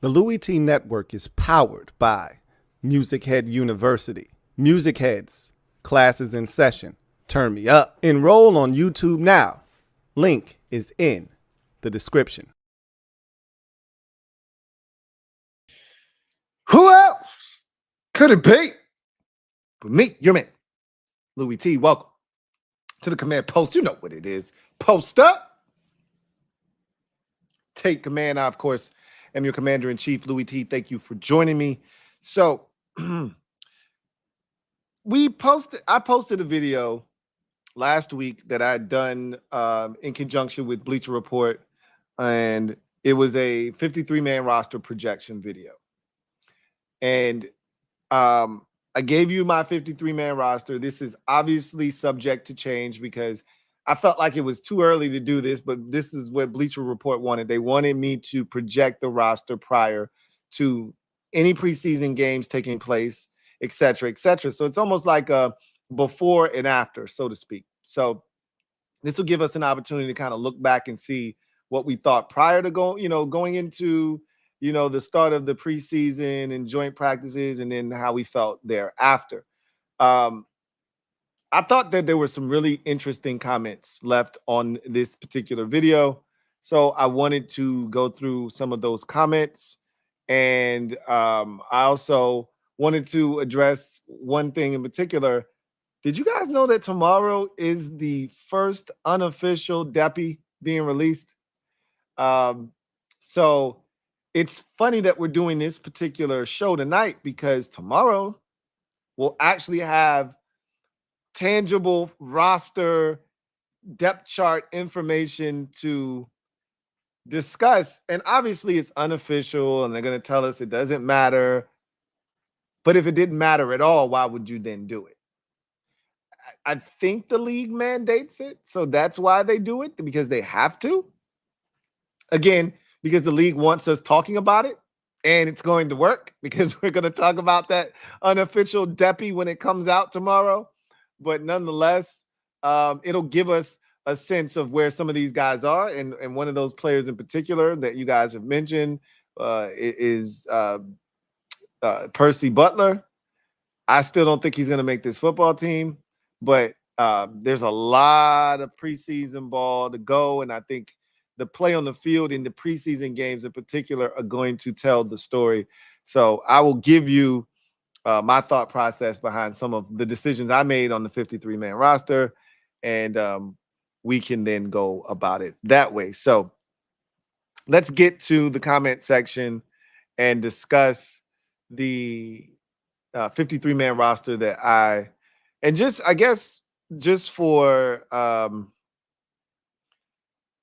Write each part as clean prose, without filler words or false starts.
The Louie T Network is powered by MusicHead University. MusicHeads, classes in session. Turn me up. Enroll on YouTube now. Link is in the description. Who else could it be but me, your man, Louie T? Welcome to the command post. You know what it is. Post up. Take command. I, of course, am your commander-in-chief, Louie T. Thank you for joining me. So I posted a video last week that I had done in conjunction with Bleacher Report, and it was a 53-man roster projection video. And I gave you my 53-man roster. This is obviously subject to change because I felt like it was too early to do this, but this is what Bleacher Report wanted. They wanted me to project the roster prior to any preseason games taking place, et cetera, et cetera. So it's almost like a before and after, so to speak. So this will give us an opportunity to kind of look back and see what we thought prior to going into the start of the preseason and joint practices, and then how we felt thereafter. I thought that there were some really interesting comments left on this particular video. So I wanted to go through some of those comments. And I also wanted to address one thing in particular. Did you guys know that tomorrow is the first unofficial Deppy being released? So it's funny that we're doing this particular show tonight because tomorrow we'll actually have tangible roster depth chart information to discuss. And obviously it's unofficial and they're going to tell us it doesn't matter. But if it didn't matter at all, why would you then do it? I think the league mandates it. So that's why they do it, because they have to. Again, because the league wants us talking about it, and it's going to work because we're going to talk about that unofficial Deppy when it comes out tomorrow. But nonetheless, it'll give us a sense of where some of these guys are. And one of those players in particular that you guys have mentioned is Percy Butler. I still don't think he's going to make this football team, but there's a lot of preseason ball to go. And I think the play on the field in the preseason games in particular are going to tell the story. So I will give you my thought process behind some of the decisions I made on the 53-man roster, and we can then go about it that way. So let's get to the comment section and discuss the 53-man roster that just for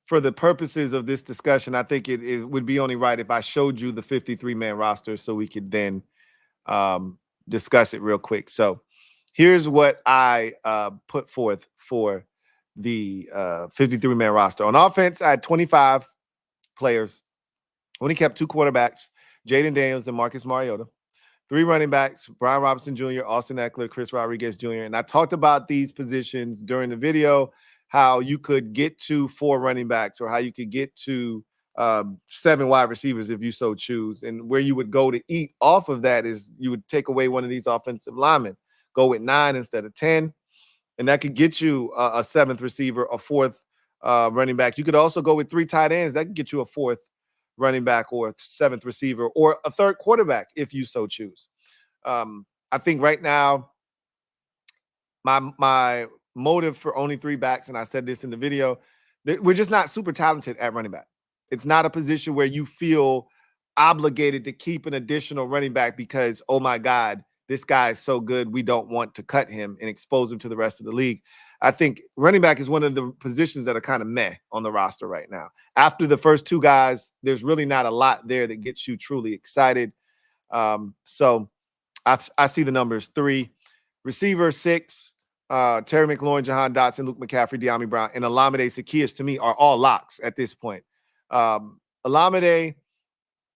the purposes of this discussion, I think it would be only right if I showed you the 53-man roster so we could then discuss it real quick. So here's what I put forth for the 53-man roster. On offense, I had 25 players. Only kept 2 quarterbacks, Jaden Daniels and Marcus Mariota. 3 running backs, Brian Robinson Jr., Austin Eckler, Chris Rodriguez Jr. And I talked about these positions during the video, how you could get to 4 running backs or how you could get to 7 wide receivers if you so choose. And where you would go to eat off of that is you would take away one of these offensive linemen, go with 9 instead of 10. And that could get you a 7th receiver, a 4th running back. You could also go with 3 tight ends. That could get you a 4th running back or 7th receiver or a 3rd quarterback if you so choose. I think right now my motive for only 3 backs, and I said this in the video, we're just not super talented at running back. It's not a position where you feel obligated to keep an additional running back because, oh my God, this guy is so good, we don't want to cut him and expose him to the rest of the league. I think running back is one of the positions that are kind of meh on the roster right now. After the first 2 guys, there's really not a lot there that gets you truly excited. So I see the numbers 3. Receiver 6, Terry McLaurin, Jahan Dotson, Luke McCaffrey, De'Ami Brown, and Olamide Zaccheaus, to me, are all locks at this point. Olamide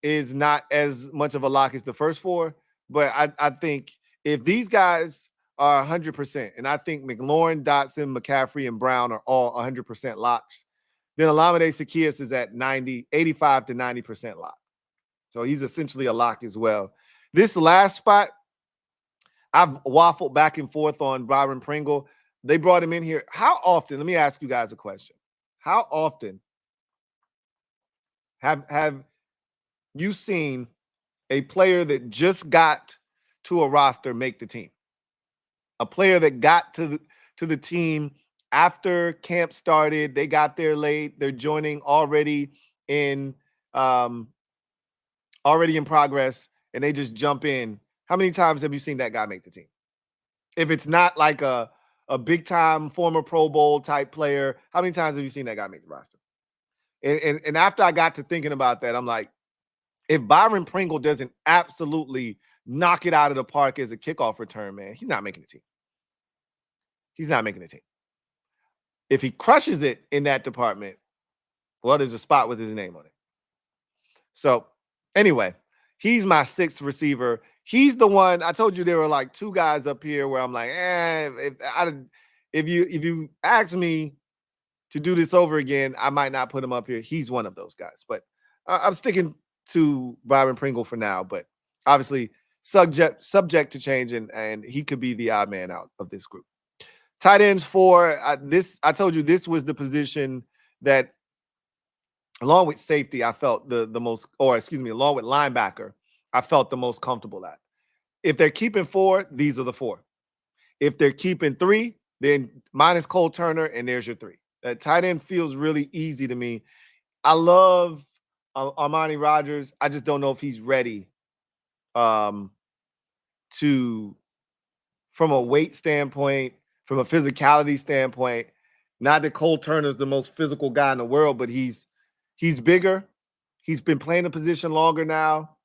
is not as much of a lock as the first 4, but I think if these guys are 100%, and I think McLaurin, Dotson, McCaffrey, and Brown are all 100% locks, then Olamide Zaccheaus is at 85 to 90% lock. So he's essentially a lock as well. This last spot, I've waffled back and forth on Byron Pringle. They brought him in here. How often, let me ask you guys a question. How often have you seen a player that just got to a roster make the team? A player that got to the team after camp started, they got there late, they're joining already in progress, and they just jump in. How many times have you seen that guy make the team? If it's not like a big time former Pro Bowl type player, how many times have you seen that guy make the roster? And after I got to thinking about that, I'm like, if Byron Pringle doesn't absolutely knock it out of the park as a kickoff return, man, he's not making the team. He's not making the team. If he crushes it in that department, well, there's a spot with his name on it. So anyway, he's my sixth receiver. He's the one, I told you there were like two guys up here where I'm like, if you ask me to do this over again, I might not put him up here. He's one of those guys. But I'm sticking to Byron Pringle for now. But obviously subject to change, and he could be the odd man out of this group. Tight ends for I told you this was the position that, along with safety, I felt the most, or excuse me, along with linebacker, I felt the most comfortable at. If they're keeping 4, these are the 4. If they're keeping 3, then minus Cole Turner, and there's your 3. That tight end feels really easy to me. I love Armani Rogers. I just don't know if he's ready from a weight standpoint, from a physicality standpoint. Not that Cole Turner's the most physical guy in the world, but he's bigger. He's been playing the position longer now.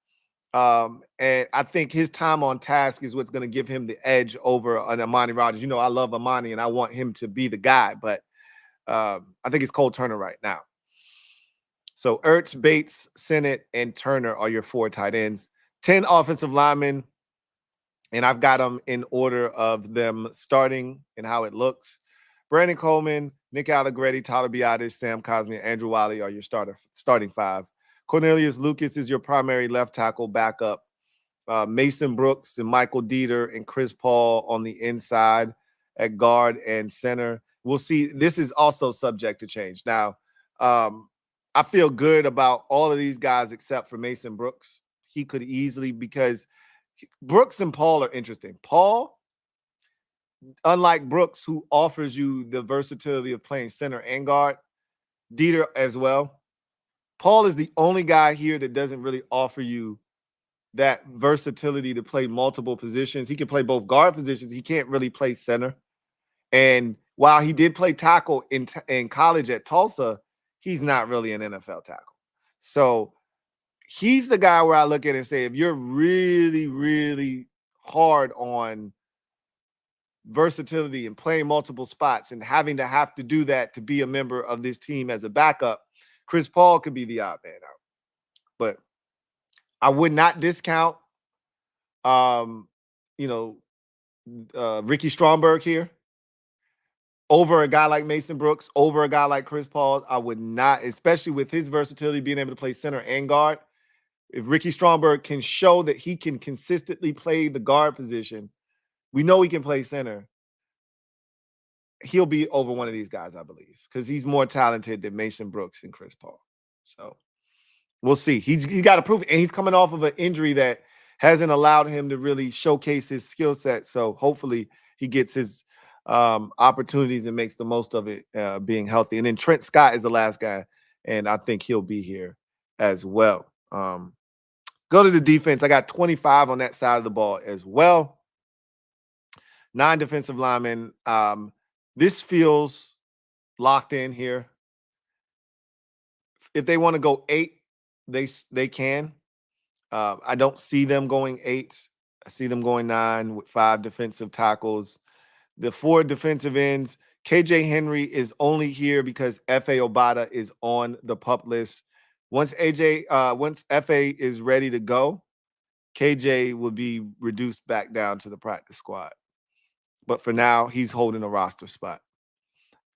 And I think his time on task is what's going to give him the edge over an Armani Rogers. You know, I love Armani and I want him to be the guy, but I think it's Cole Turner right now. So Ertz, Bates, Sennett, and Turner are your 4 tight ends. 10 offensive linemen, and I've got them in order of them starting and how it looks. Brandon Coleman, Nick Allegretti, Tyler Biadasz, Sam Cosmi, and Andrew Wiley are your starting 5. Cornelius Lucas is your primary left tackle backup. Mason Brooks and Michael Dieter and Chris Paul on the inside at guard and center. We'll see. This is also subject to change. Now, I feel good about all of these guys except for Mason Brooks. He could easily, because Brooks and Paul are interesting. Paul, unlike Brooks, who offers you the versatility of playing center and guard, Dieter as well. Paul is the only guy here that doesn't really offer you that versatility to play multiple positions. He can play both guard positions. He can't really play center. And while he did play tackle in college at Tulsa, he's not really an NFL tackle. So he's the guy where I look at it and say, if you're really, really hard on versatility and playing multiple spots and having to do that to be a member of this team as a backup, Chris Paul could be the odd man out. But I would not discount, Ricky Stromberg here over a guy like Mason Brooks, over a guy like Chris Paul. I would not, especially with his versatility, being able to play center and guard. If Ricky Stromberg can show that he can consistently play the guard position, we know he can play center. He'll be over one of these guys, I believe, because he's more talented than Mason Brooks and Chris Paul. So we'll see. He's got to prove it. And he's coming off of an injury that hasn't allowed him to really showcase his skill set. So hopefully he gets his opportunities and makes the most of it, being healthy. And then Trent Scott is the last guy, and I think he'll be here as well. Go to the defense. I got 25 on that side of the ball as well. 9 defensive linemen. This feels locked in here. If they want to go 8, they can. I don't see them going 8. I see them going 9 with 5 defensive tackles. The 4 defensive ends. KJ Henry is only here because F.A. Obata is on the PUP list. Once F.A. is ready to go, KJ will be reduced back down to the practice squad. But for now, he's holding a roster spot.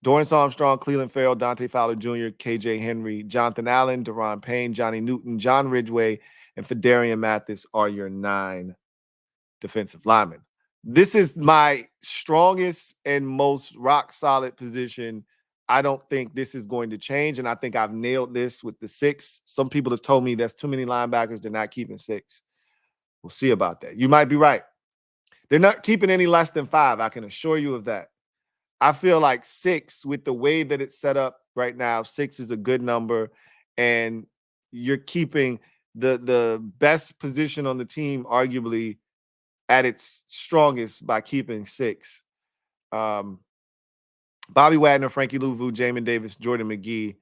Dorrance Armstrong, Cleveland Farrell, Dante Fowler Jr., KJ Henry, Jonathan Allen, Deron Payne, Johnny Newton, John Ridgeway, and Fedarian Mathis are your 9 defensive linemen. This is my strongest and most rock solid position. I don't think this is going to change, and I think I've nailed this with the 6. Some people have told me that's too many linebackers. They're not keeping 6. We'll see about that. You might be right. They're not keeping any less than 5. I can assure you of that. I feel like 6, with the way that it's set up right now, 6 is a good number, and you're keeping the best position on the team, arguably, at its strongest by keeping 6. Bobby Wagner, Frankie Louvu, Jamin Davis, Jordan McGee,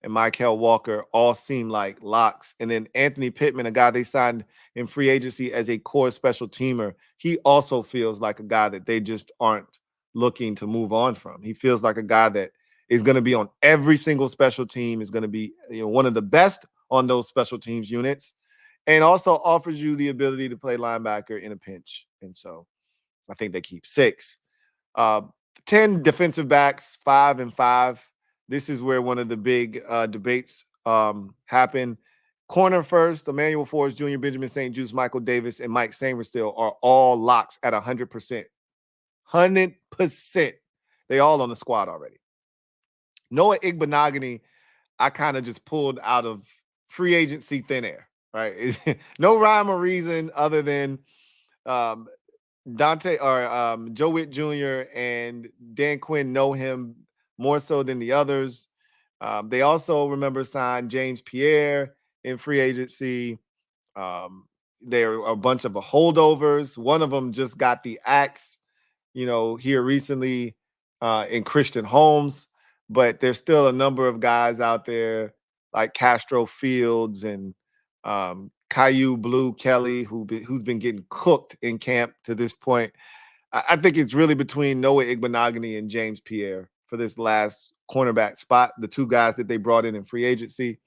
and Michael Walker all seem like locks. And then Anthony Pittman, a guy they signed in free agency as a core special teamer, he also feels like a guy that they just aren't looking to move on from. He feels like a guy that is going to be on every single special team, is going to be, one of the best on those special teams units, and also offers you the ability to play linebacker in a pinch. And so I think they keep 6. 10 defensive backs, 5 and 5. This is where one of the big debates happen. Corner first, Emmanuel Forbes Jr., Benjamin St. Juste, Michael Davis, and Mike Sainristil are all locks at 100%. 100%. They all on the squad already. Noah Igbenogany, I kind of just pulled out of free agency thin air, right? No rhyme or reason other than Dante or Joe Witt Jr. and Dan Quinn know him more so than the others. They also remember signed James Pierre in free agency. There are a bunch of holdovers. One of them just got the axe, here recently in Christian Holmes. But there's still a number of guys out there like Castro Fields and Caillou Blue Kelly, who's been getting cooked in camp to this point. I think it's really between Noah Igbenogany and James Pierre for this last cornerback spot, the 2 guys that they brought in free agency.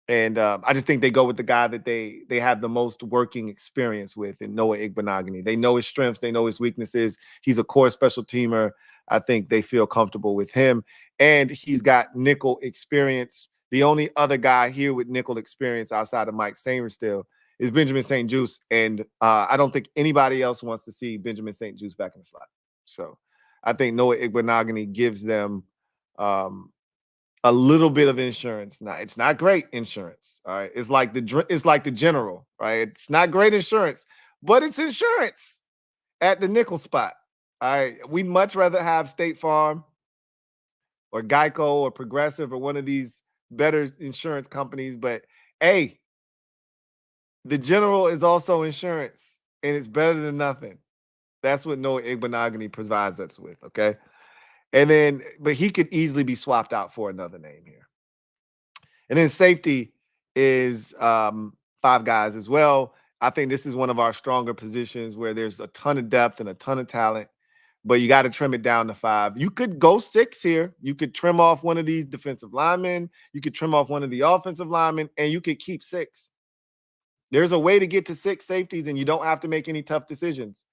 And I just think they go with the guy that they have the most working experience with, in Noah Igbenogany. They know his strengths. They know his weaknesses. He's a core special teamer. I think they feel comfortable with him. And he's got nickel experience. The only other guy here with nickel experience outside of Mike Sainristil is Benjamin St. Juste. And I don't think anybody else wants to see Benjamin St. Juste back in the slot. So I think Noah Igbenogany gives them a little bit of insurance. Now, it's not great insurance. All right. It's like the general, right? It's not great insurance, but it's insurance at the nickel spot. All right. We'd much rather have State Farm or Geico or Progressive or one of these better insurance companies. But hey, the general is also insurance, and it's better than nothing. That's what Noah Igbenogany provides us with. Okay. And then, but he could easily be swapped out for another name here. And then safety is 5 guys as well. I think this is one of our stronger positions where there's a ton of depth and a ton of talent, but you got to trim it down to 5. You could go 6 here. You could trim off one of these defensive linemen. You could trim off one of the offensive linemen, and you could keep 6. There's a way to get to 6 safeties, and you don't have to make any tough decisions.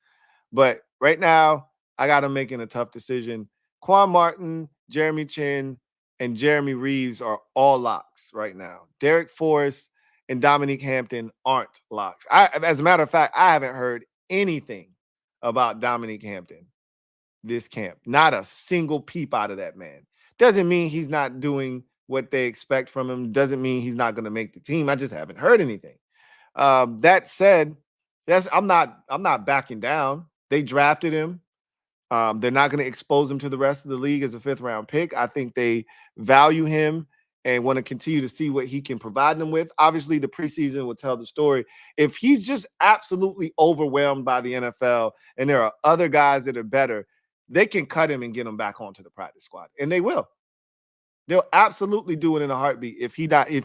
But right now, I got them making a tough decision. Quan Martin, Jeremy Chin, and Jeremy Reeves are all locks right now. Derek Forrest and Dominique Hampton aren't locks. As a matter of fact, I haven't heard anything about Dominique Hampton this camp. Not a single peep out of that man. Doesn't mean he's not doing what they expect from him. Doesn't mean he's not going to make the team. I just haven't heard anything. That said, I'm not backing down. They drafted him. They're not going to expose him to the rest of the league as a 5th-round pick. I think they value him and want to continue to see what he can provide them with. Obviously, the preseason will tell the story. If he's just absolutely overwhelmed by the NFL and there are other guys that are better, they can cut him and get him back onto the practice squad, and they will. They'll absolutely do it in a heartbeat if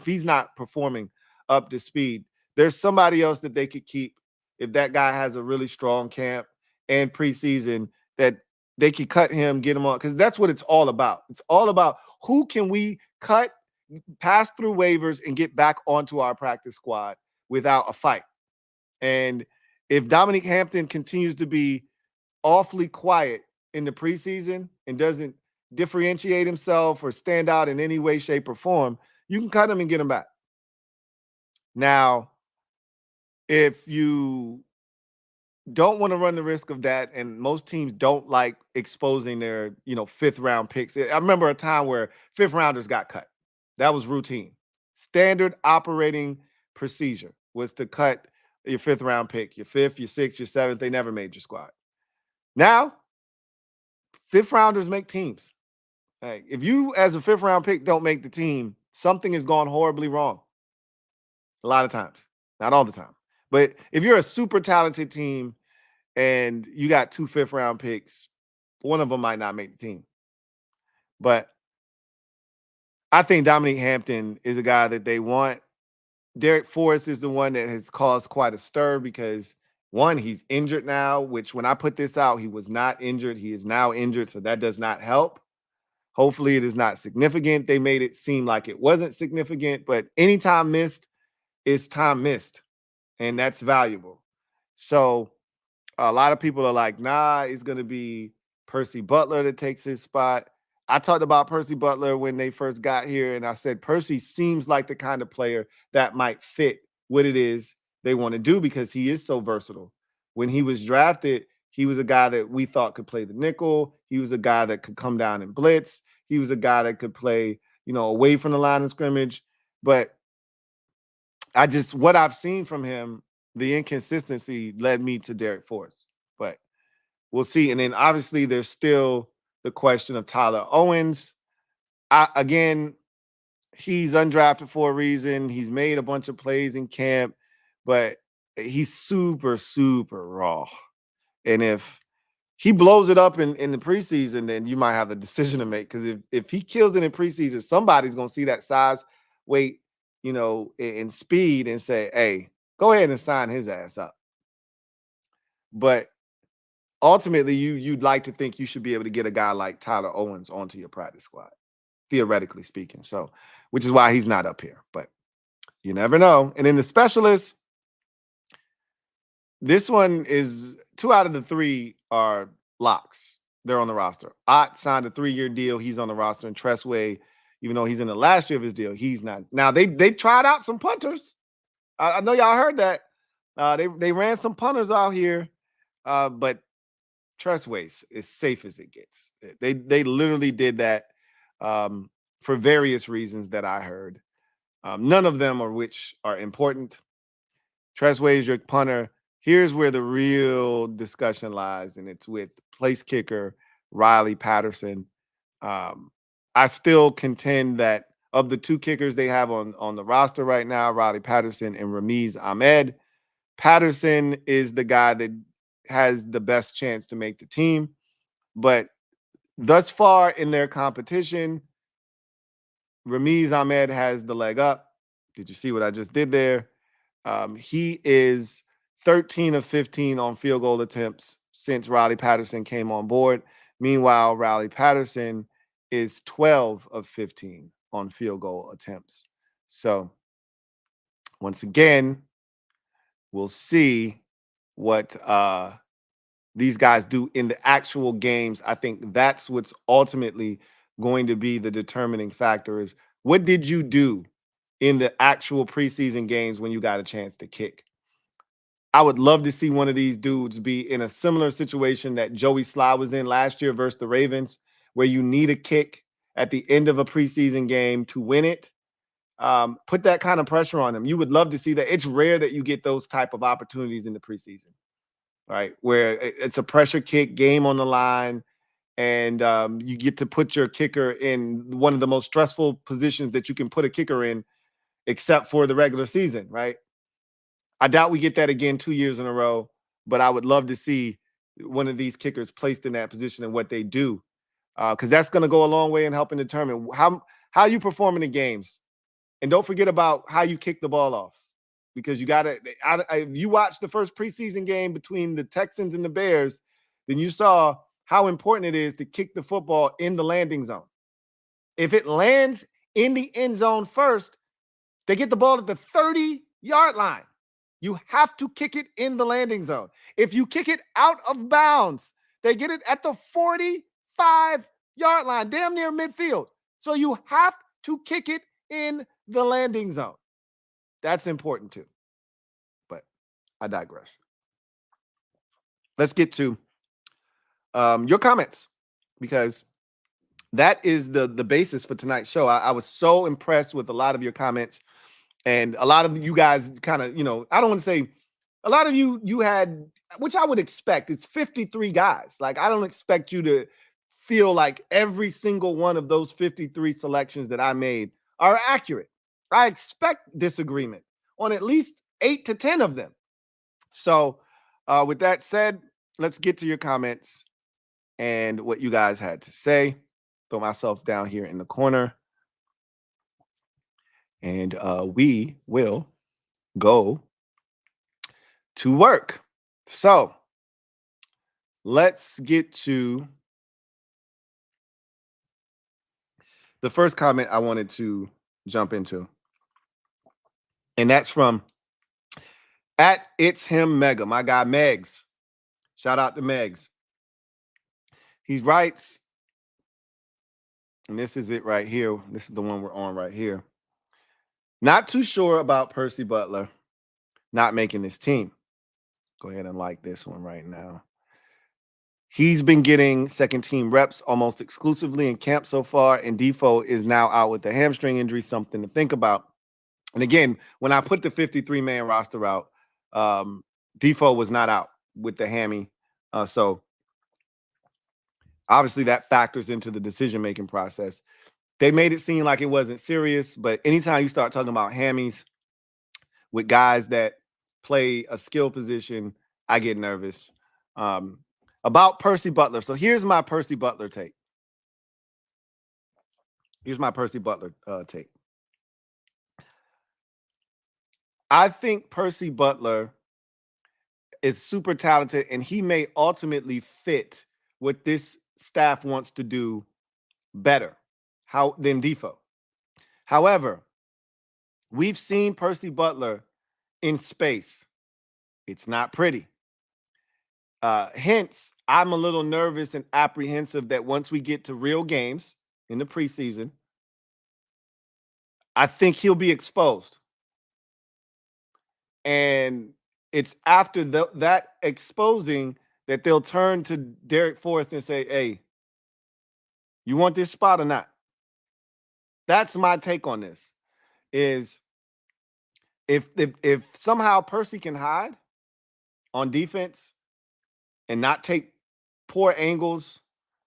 he's not performing up to speed. There's somebody else that they could keep if that guy has a really strong camp and preseason, that they could cut him, get him on, because that's what it's all about. It's all about who can we cut, pass through waivers, and get back onto our practice squad without a fight. And if Dominique Hampton continues to be awfully quiet in the preseason and doesn't differentiate himself or stand out in any way, shape, or form, you can cut him and get him back. Now, if you don't want to run the risk of that, and most teams don't like exposing their, fifth round picks. I remember a time where fifth rounders got cut. That was routine. Standard operating procedure was to cut your fifth round pick, your fifth, your sixth, your seventh. They never made your squad. Now, fifth rounders make teams. Like, if you, as a fifth round pick, don't make the team, something has gone horribly wrong. A lot of times, not all the time. But if you're a super talented team and you got 2 fifth round picks, one of them might not make the team. But I think Dominique Hampton is a guy that they want. Derek Forrest is the one that has caused quite a stir because, one, he's injured now, which when I put this out, he was not injured. He is now injured, so that does not help. Hopefully it is not significant. They made it seem like it wasn't significant, but any time missed is time missed, and that's valuable. So a lot of people are like, nah, it's going to be Percy Butler that takes his spot. I talked about Percy Butler when they first got here, and I said Percy seems like the kind of player that might fit what it is they want to do because he is so versatile. When he was drafted, he was a guy that we thought could play the nickel. He was a guy that could come down and blitz. He was a guy that could play, away from the line of scrimmage. But what I've seen from him, the inconsistency led me to Derek Forrest. But we'll see. And then obviously there's still the question of Tyler Owens. Again, he's undrafted for a reason. He's made a bunch of plays in camp, but he's super, super raw. And if he blows it up in the preseason, then you might have a decision to make. Because if he kills it in preseason, somebody's going to see that size, weight, and speed and say, hey, go ahead and sign his ass up. But ultimately, you'd like to think you should be able to get a guy like Tyler Owens onto your practice squad, theoretically speaking. So, which is why he's not up here. But you never know. And then the specialists, this one is 2 out of the 3 are locks. They're on the roster. Ott signed a 3-year deal. He's on the roster. And Tressway, even though he's in the last year of his deal, he's not. Now, they tried out some punters. I know y'all heard that. They ran some punters out here, but Tressway is safe as it gets. They literally did that for various reasons that I heard. None of them are which are important. Tressway is your punter. Here's where the real discussion lies, and it's with place kicker Riley Patterson. I still contend that of the 2 kickers they have on the roster right now, Riley Patterson and Ramiz Ahmed, Patterson is the guy that has the best chance to make the team. But thus far in their competition, Ramiz Ahmed has the leg up. Did you see what I just did there? He is 13 of 15 on field goal attempts since Riley Patterson came on board. Meanwhile, Riley Patterson is 12 of 15 on field goal attempts. So once again, we'll see what these guys do in the actual games. I think that's what's ultimately going to be the determining factor is what did you do in the actual preseason games when you got a chance to kick? I would love to see one of these dudes be in a similar situation that Joey Sly was in last year versus the Ravens, where you need a kick at the end of a preseason game to win it. Put that kind of pressure on them. You would love to see that. It's rare that you get those type of opportunities in the preseason, right? Where it's a pressure kick game on the line, and you get to put your kicker in one of the most stressful positions that you can put a kicker in, except for the regular season, right? I doubt we get that again 2 years in a row, but I would love to see one of these kickers placed in that position and what they do, because that's going to go a long way in helping determine how you perform in the games. And don't forget about how you kick the ball off, because you got to. If you watched the first preseason game between the Texans and the Bears, then you saw how important it is to kick the football in the landing zone. If it lands in the end zone first, they get the ball at the 30-yard line. You have to kick it in the landing zone. If you kick it out of bounds, they get it at the 45-yard line, damn near midfield. So you have to kick it in the landing zone. That's important too. But I digress. Let's get to your comments, because that is the basis for tonight's show. I was so impressed with a lot of your comments, and a lot of you guys kind of, I don't want to say a lot of you had, which I would expect. It's 53 guys. Like, I don't expect you to feel like every single one of those 53 selections that I made are accurate. I expect disagreement on at least 8 to 10 of them. So with that said, let's get to your comments and what you guys had to say. Throw myself down here in the corner, and we will go to work. So let's get to the first comment I wanted to jump into, and that's from @It'sHimMega, my guy Megs. Shout out to Megs. He writes, and this is it right here. This is the one we're on right here. Not too sure about Percy Butler not making this team. Go ahead and like this one right now. He's been getting second team reps almost exclusively in camp so far, and Defoe is now out with a hamstring injury, something to think about. And again, when I put the 53-man roster out, Defoe was not out with the hammy. So obviously that factors into the decision-making process. They made it seem like it wasn't serious, but anytime you start talking about hammies with guys that play a skill position, I get nervous. About Percy Butler. So here's my Percy Butler take. I think Percy Butler is super talented, and he may ultimately fit what this staff wants to do better than Defoe. However, we've seen Percy Butler in space. It's not pretty. Hence, I'm a little nervous and apprehensive that once we get to real games in the preseason, I think he'll be exposed. And it's after that exposing that they'll turn to Derek Forrest and say, hey, you want this spot or not? That's my take on this, is if somehow Percy can hide on defense and not take poor angles,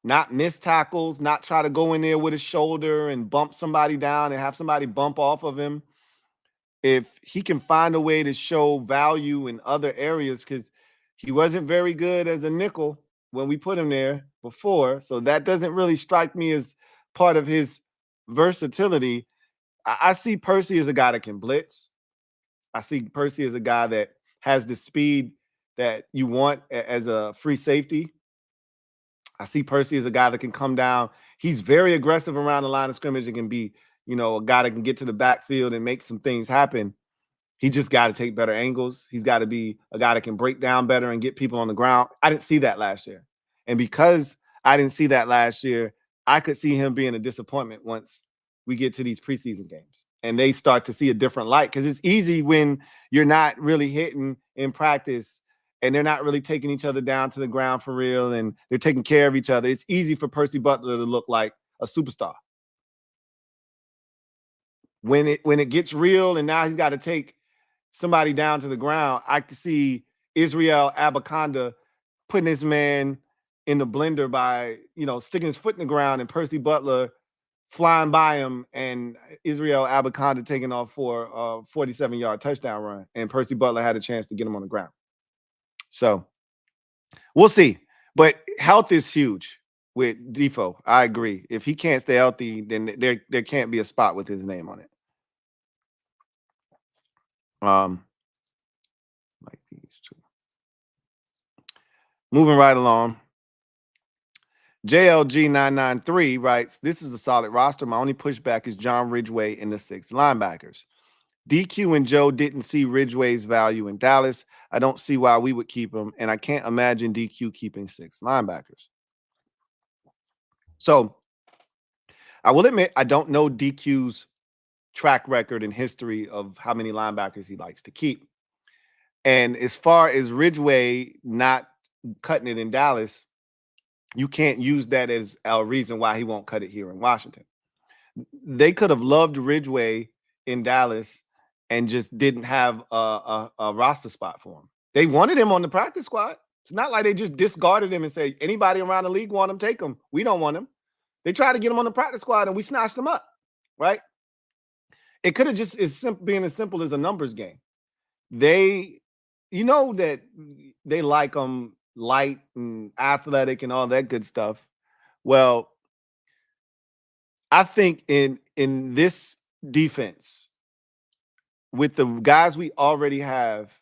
not miss tackles, not try to go in there with his shoulder and bump somebody down and have somebody bump off of him, if he can find a way to show value in other areas, because he wasn't very good as a nickel when we put him there before. So that doesn't really strike me as part of his versatility. I see Percy as a guy that can blitz. I see Percy as a guy that has the speed that you want as a free safety. I see Percy as a guy that can come down. He's very aggressive around the line of scrimmage and can be, a guy that can get to the backfield and make some things happen. He just got to take better angles. He's got to be a guy that can break down better and get people on the ground. I didn't see that last year. And because I didn't see that last year, I could see him being a disappointment once we get to these preseason games and they start to see a different light. Because it's easy when you're not really hitting in practice and they're not really taking each other down to the ground for real and they're taking care of each other. It's easy for Percy Butler to look like a superstar. When it gets real and now he's got to take somebody down to the ground, I could see Israel Abaconda putting this man in the blender by, sticking his foot in the ground and Percy Butler flying by him and Israel Abaconda taking off for a 47-yard touchdown run. And Percy Butler had a chance to get him on the ground. So we'll see. But health is huge with Defoe. I agree. If he can't stay healthy, then there can't be a spot with his name on it. Like these two. Moving right along. JLG993 writes, this is a solid roster. My only pushback is John Ridgeway in the 6 linebackers. DQ and Joe didn't see Ridgeway's value in Dallas. I don't see why we would keep him, and I can't imagine DQ keeping 6 linebackers. So I will admit I don't know DQ's track record and history of how many linebackers he likes to keep. And as far as Ridgeway not cutting it in Dallas, you can't use that as a reason why he won't cut it here in Washington. They could have loved Ridgeway in Dallas and just didn't have a roster spot for him. They wanted him on the practice squad. It's not like they just discarded him and say, anybody around the league want him, take him. We don't want him. They tried to get him on the practice squad and we snatched him up, right? It could have just been as simple as a numbers game. They, you know that they like him light and athletic and all that good stuff. Well, I think in this defense, with the guys we already have,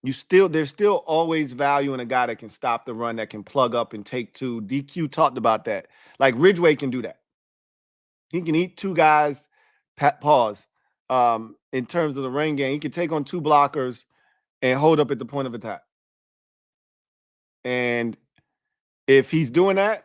there's still always value in a guy that can stop the run, that can plug up and take two. DQ talked about that. Like Ridgeway can do that. He can eat two guys, pause. In terms of the rain game, he can take on two blockers and hold up at the point of attack. And if he's doing that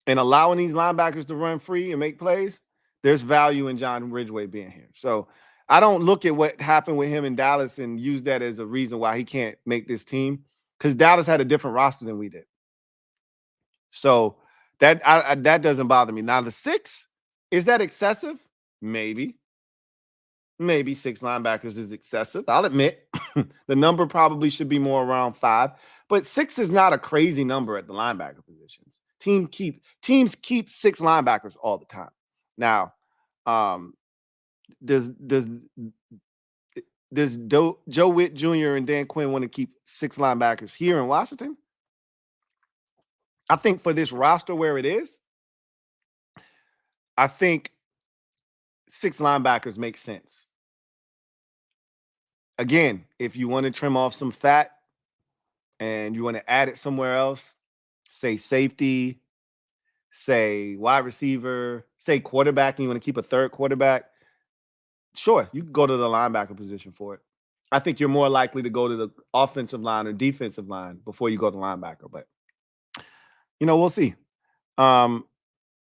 and allowing these linebackers to run free and make plays, there's value in John Ridgeway being here. So I don't look at what happened with him in Dallas and use that as a reason why he can't make this team, because Dallas had a different roster than we did. So that that doesn't bother me. Now the 6, is that excessive? Maybe 6 linebackers is excessive. I'll admit the number probably should be more around 5, but 6 is not a crazy number at the linebacker positions. Teams keep 6 linebackers all the time. Now, does Joe Witt Jr. and Dan Quinn want to keep 6 linebackers here in Washington? I think for this roster where it is, I think 6 linebackers make sense. Again, if you want to trim off some fat and you want to add it somewhere else, say safety, say wide receiver, say quarterback, and you want to keep a 3rd quarterback, sure, you can go to the linebacker position for it. I think you're more likely to go to the offensive line or defensive line before you go to linebacker, but we'll see.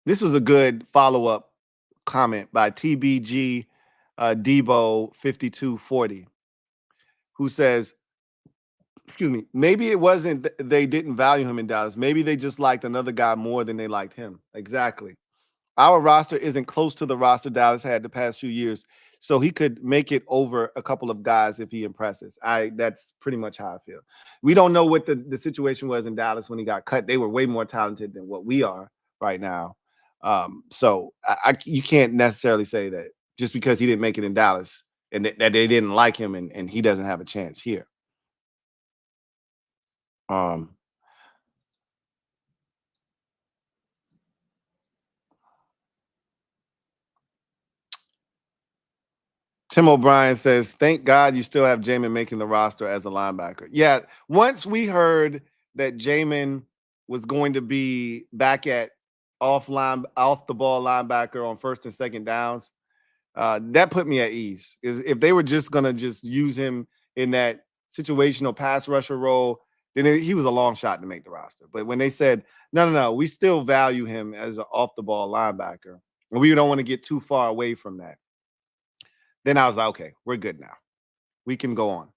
This was a good follow-up comment by TBG Debo 5240, who says, excuse me, maybe it wasn't they didn't value him in Dallas. Maybe they just liked another guy more than they liked him. Exactly. Our roster isn't close to the roster Dallas had the past few years, so he could make it over a couple of guys if he impresses. That's pretty much how I feel. We don't know what the situation was in Dallas when he got cut. They were way more talented than what we are right now. So you can't necessarily say that just because he didn't make it in Dallas and that they didn't like him and he doesn't have a chance here. Tim O'Brien says, thank God you still have Jamin making the roster as a linebacker. Yeah, once we heard that Jamin was going to be back at off the ball linebacker on 1st and 2nd downs, that put me at ease. If they were just going to just use him in that situational pass rusher role, then he was a long shot to make the roster. But when they said, no, we still value him as an off the ball linebacker, and we don't want to get too far away from that, then I was like, okay, we're good now. We can go on.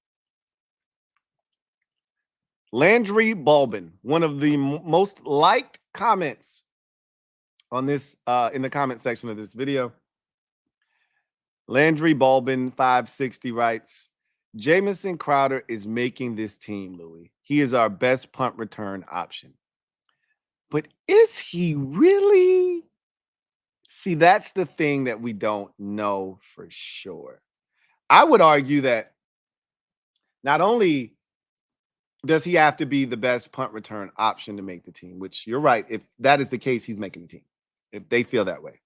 Landry Balbin, one of the most liked comments on this in the comment section of this video. Landry Balbin 560 writes, Jamison Crowder is making this team, Louie. He is our best punt return option. But is he really? See, that's the thing that we don't know for sure. I would argue that not only does he have to be the best punt return option to make the team, which you're right, if that is the case, he's making the team, if they feel that way.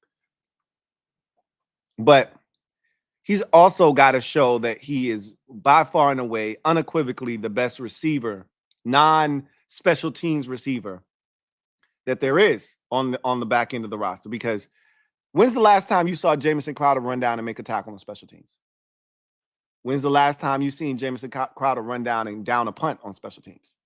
But he's also got to show that he is by far and away, unequivocally, the best receiver, non-special teams receiver that there is on the back end of the roster. Because when's the last time you saw Jamison Crowder run down and make a tackle on special teams? When's the last time you've seen Jamison Crowder run down and down a punt on special teams?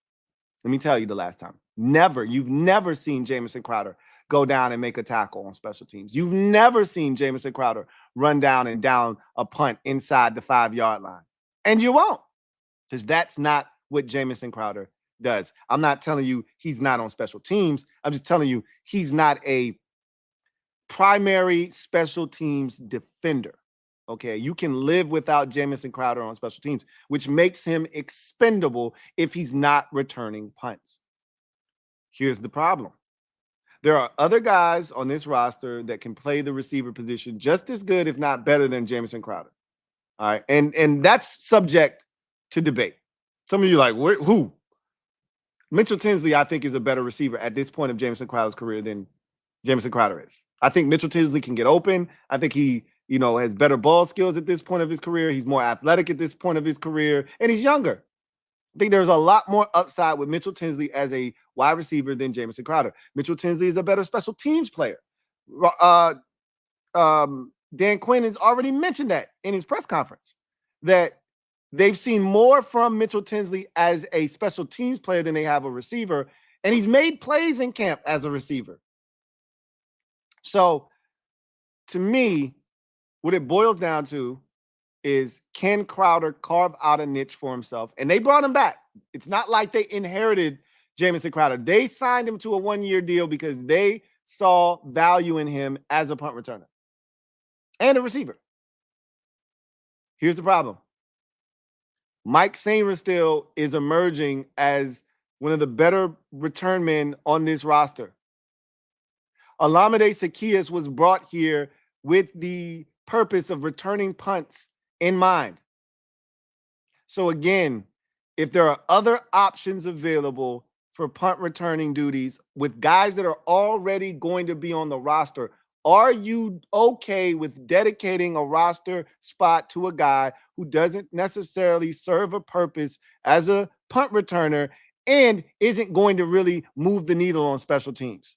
Let me tell you the last time. Never. You've never seen Jamison Crowder go down and make a tackle on special teams. You've never seen Jamison Crowder run down and down a punt inside the 5-yard line. And you won't. because that's not what Jamison Crowder does. I'm not telling you he's not on special teams. I'm just telling you he's not a primary special teams defender. Okay, you can live without Jamison Crowder on special teams, which makes him expendable if he's not returning punts. Here's the problem. There are other guys on this roster that can play the receiver position just as good, if not better, than Jamison Crowder. All right, and that's subject to debate. Some of you are like, who? Mitchell Tinsley, I think, is a better receiver at this point of Jamison Crowder's career than Jamison Crowder is. I think Mitchell Tinsley can get open. I think he, has better ball skills at this point of his career. He's more athletic at this point of his career, and he's younger. I think there's a lot more upside with Mitchell Tinsley as a wide receiver than Jamison Crowder. Mitchell Tinsley is a better special teams player. Dan Quinn has already mentioned that in his press conference, that they've seen more from Mitchell Tinsley as a special teams player than they have a receiver, and he's made plays in camp as a receiver. So, to me, what it boils down to is, can Crowder carve out a niche for himself? And they brought him back. It's not like they inherited Jamison Crowder. They signed him to a one-year deal because they saw value in him as a punt returner and a receiver. Here's the problem. Mike Sainristil is emerging as one of the better return men on this roster. Olamide Zaccheaus was brought here with the purpose of returning punts in mind. So again, if there are other options available for punt returning duties with guys that are already going to be on the roster, are you okay with dedicating a roster spot to a guy who doesn't necessarily serve a purpose as a punt returner and isn't going to really move the needle on special teams?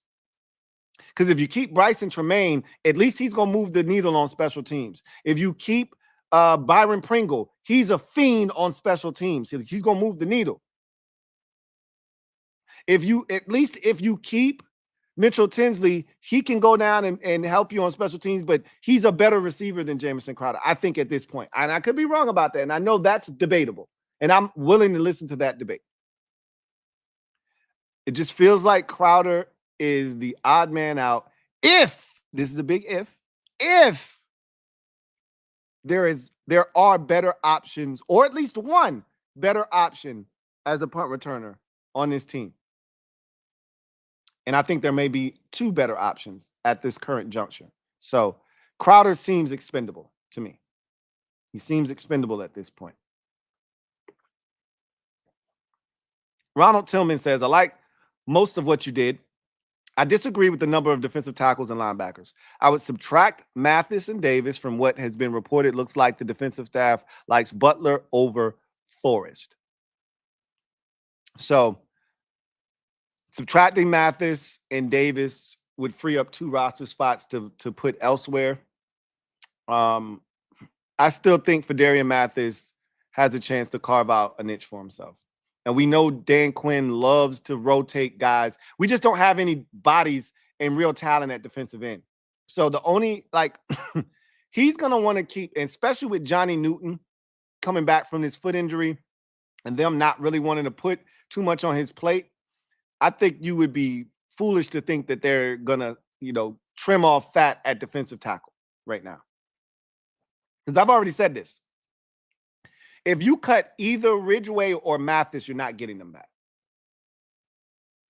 Because if you keep Bryson Tremaine, at least he's going to move the needle on special teams. If you keep Byron Pringle, he's a fiend on special teams. He's going to move the needle. If you keep Mitchell Tinsley, he can go down and help you on special teams, but he's a better receiver than Jamison Crowder, I think, at this point. And I could be wrong about that, and I know that's debatable, and I'm willing to listen to that debate. It just feels like Crowder is the odd man out if, this is a big if there are better options, or at least one better option as a punt returner on this team. And I think there may be two better options at this current juncture. So Crowder seems expendable to me. He seems expendable at this point. Ronald Tillman says, I like most of what you did. I disagree with the number of defensive tackles and linebackers. I would subtract Mathis and Davis from what has been reported. Looks like the defensive staff likes Butler over Forrest. So subtracting Mathis and Davis would free up 2 roster spots to put elsewhere. I still think Fedarian Mathis has a chance to carve out a niche for himself. And we know Dan Quinn loves to rotate guys. We just don't have any bodies and real talent at defensive end. So the only, he's going to want to keep, and especially with Johnny Newton coming back from his foot injury and them not really wanting to put too much on his plate, I think you would be foolish to think that they're going to, trim off fat at defensive tackle right now. Because I've already said this. If you cut either Ridgeway or Mathis, you're not getting them back.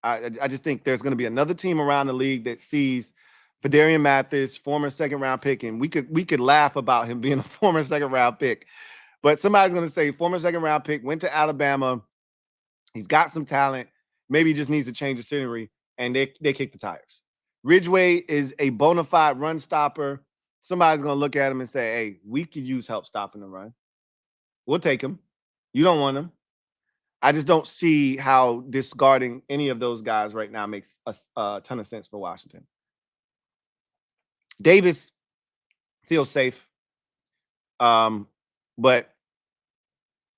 I just think there's going to be another team around the league that sees Fedarian Mathis, former second-round pick, and we could laugh about him being a former second-round pick. But somebody's going to say former second-round pick, went to Alabama, he's got some talent, maybe he just needs to change the scenery, and they kick the tires. Ridgeway is a bona fide run stopper. Somebody's going to look at him and say, hey, we could use help stopping the run. We'll take him. You don't want him. I just don't see how discarding any of those guys right now makes a ton of sense for Washington. Davis feels safe. But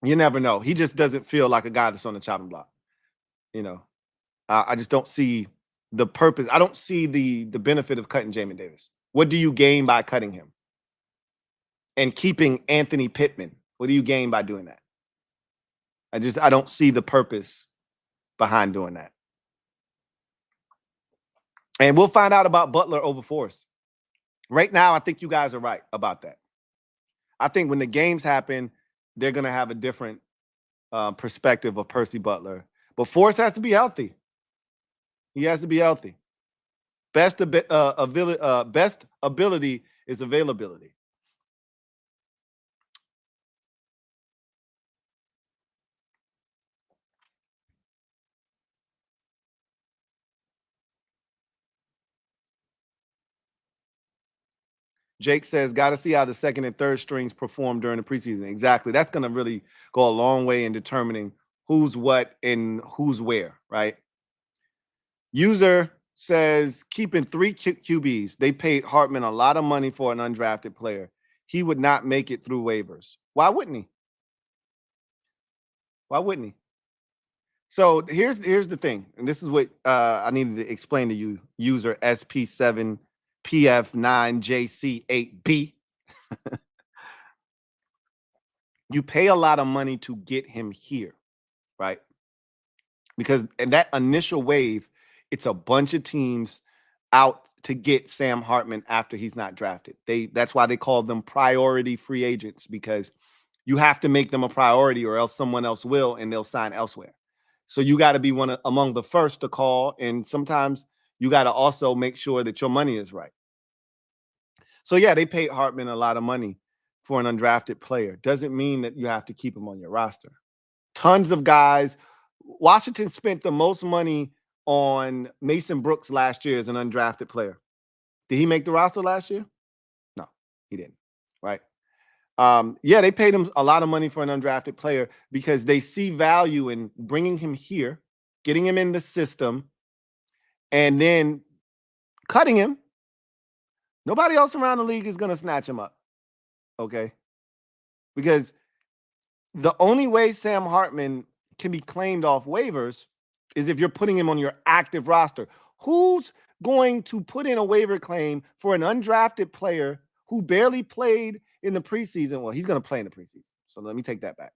you never know. He just doesn't feel like a guy that's on the chopping block. I just don't see the purpose. I don't see the benefit of cutting Jamin Davis. What do you gain by cutting him? And keeping Anthony Pittman? What do you gain by doing that? I don't see the purpose behind doing that. And we'll find out about Butler over Force. Right now, I think you guys are right about that. I think when the games happen, they're going to have a different perspective of Percy Butler. But Force has to be healthy. He has to be healthy. Best ability is availability. Jake says, got to see how the second and third strings perform during the preseason. Exactly. That's going to really go a long way in determining who's what and who's where, right? User says, keeping 3 QBs. They paid Hartman a lot of money for an undrafted player. He would not make it through waivers. Why wouldn't he? Why wouldn't he? So here's the thing, and this is what I needed to explain to you, user SP7PF9JC8B. You pay a lot of money to get him here, right? Because in that initial wave, it's a bunch of teams out to get Sam Hartman after he's not drafted. That's why they call them priority free agents, because you have to make them a priority or else someone else will and they'll sign elsewhere. So you got to be among the first to call, and sometimes you got to also make sure that your money is right. So yeah, they paid Hartman a lot of money for an undrafted player. Doesn't mean that you have to keep him on your roster. Tons of guys. Washington spent the most money on Mason Brooks last year as an undrafted player. Did he make the roster last year? No, he didn't. Right. Yeah, they paid him a lot of money for an undrafted player because they see value in bringing him here, getting him in the system, and then cutting him. Nobody else around the league is going to snatch him up. Okay. Because the only way Sam Hartman can be claimed off waivers is if you're putting him on your active roster. Who's going to put in a waiver claim for an undrafted player who barely played in the preseason? Well, he's going to play in the preseason. So let me take that back.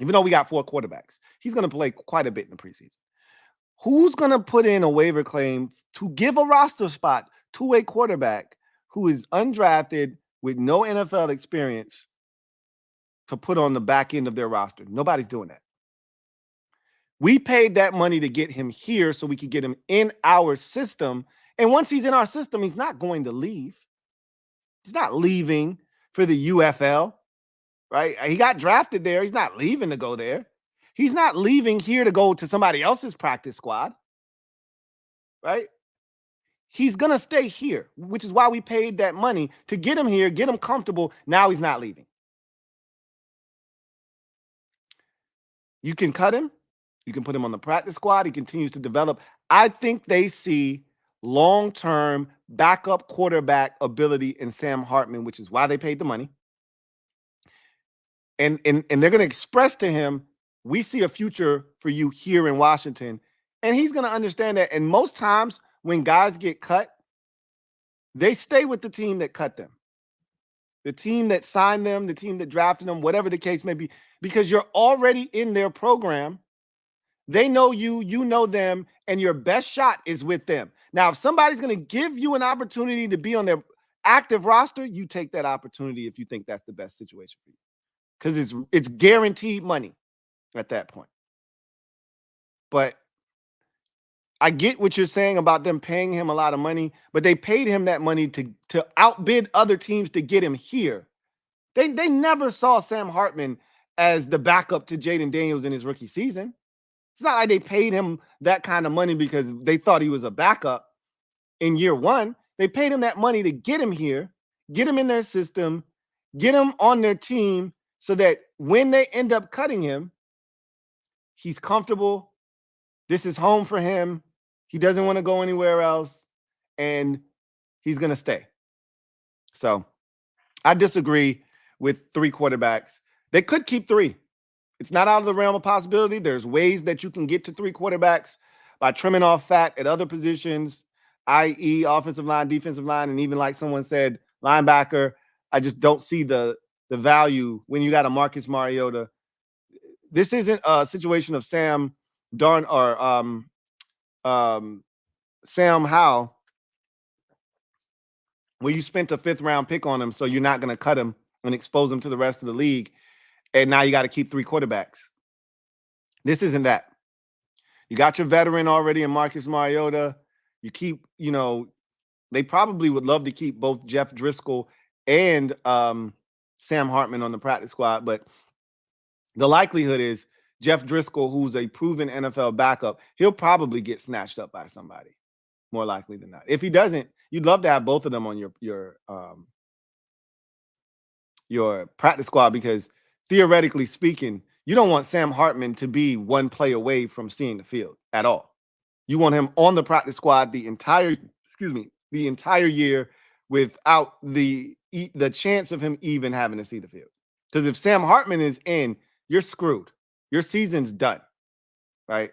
Even though we got 4 quarterbacks, he's going to play quite a bit in the preseason. Who's going to put in a waiver claim to give a roster spot to a quarterback who is undrafted with no NFL experience to put on the back end of their roster? Nobody's doing that. We paid that money to get him here so we could get him in our system. And once he's in our system, he's not going to leave. He's not leaving for the UFL, right? He got drafted there. He's not leaving to go there. He's not leaving here to go to somebody else's practice squad, right? He's going to stay here, which is why we paid that money to get him here, get him comfortable. Now he's not leaving. You can cut him. You can put him on the practice squad. He continues to develop. I think they see long-term backup quarterback ability in Sam Hartman, which is why they paid the money. And they're going to express to him, we see a future for you here in Washington. And he's going to understand that. And most times when guys get cut, they stay with the team that cut them, the team that signed them, the team that drafted them, whatever the case may be, because you're already in their program. They know you, you know them, and your best shot is with them. Now, if somebody's going to give you an opportunity to be on their active roster, you take that opportunity if you think that's the best situation for you, because it's guaranteed money at that point. But I get what you're saying about them paying him a lot of money, but they paid him that money to outbid other teams to get him here. They never saw Sam Hartman as the backup to Jaden Daniels in his rookie season. It's not like they paid him that kind of money because they thought he was a backup in year one. They paid him that money to get him here, get him in their system, get him on their team so that when they end up cutting him, he's comfortable. This is home for him. He doesn't want to go anywhere else, and he's going to stay. So I disagree with 3 quarterbacks. They could keep 3. It's not out of the realm of possibility. There's ways that you can get to 3 quarterbacks by trimming off fat at other positions, i.e. offensive line, defensive line, and even like someone said, linebacker. I just don't see the value when you got a Marcus Mariota. this isn't a situation of Sam Howell where you spent a 5th round pick on him, so you're not going to cut him and expose him to the rest of the league, and now you got to keep 3 quarterbacks. This isn't that. You got your veteran already in Marcus Mariota. You keep, they probably would love to keep both Jeff Driscoll and Sam Hartman on the practice squad, but the likelihood is Jeff Driscoll, who's a proven NFL backup, he'll probably get snatched up by somebody, more likely than not. If he doesn't, you'd love to have both of them on your practice squad, because theoretically speaking, you don't want Sam Hartman to be one play away from seeing the field at all. You want him on the practice squad the entire year without the chance of him even having to see the field. Because if Sam Hartman is in, you're screwed. Your season's done, right?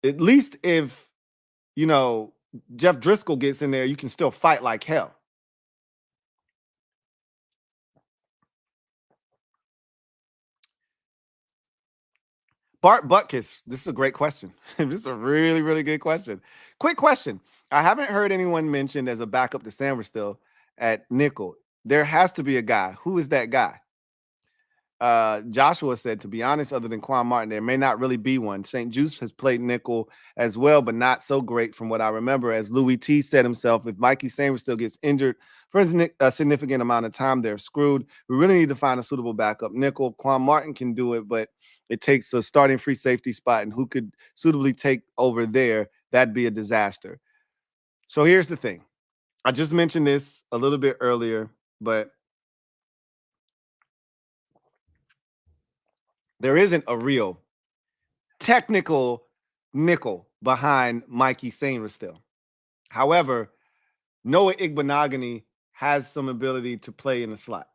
At least if, Jeff Driscoll gets in there, you can still fight like hell. Bart Butkus, this is a great question. This is a really, really good question. Quick question. I haven't heard anyone mentioned as a backup to Sanders still at nickel. There has to be a guy. Who is that guy? Joshua said, to be honest, other than Quan Martin, there may not really be one. St. Juice has played nickel as well, but not so great from what I remember. As Louie T said himself, if Mikey Sanders still gets injured for a significant amount of time, they're screwed. We really need to find a suitable backup nickel. Quan Martin can do it, but it takes a starting free safety spot, and who could suitably take over there? That'd be a disaster. So here's the thing. I just mentioned this a little bit earlier, but there isn't a real technical nickel behind Mikey Sanders still. However, Noah Igbenogany has some ability to play in the slot.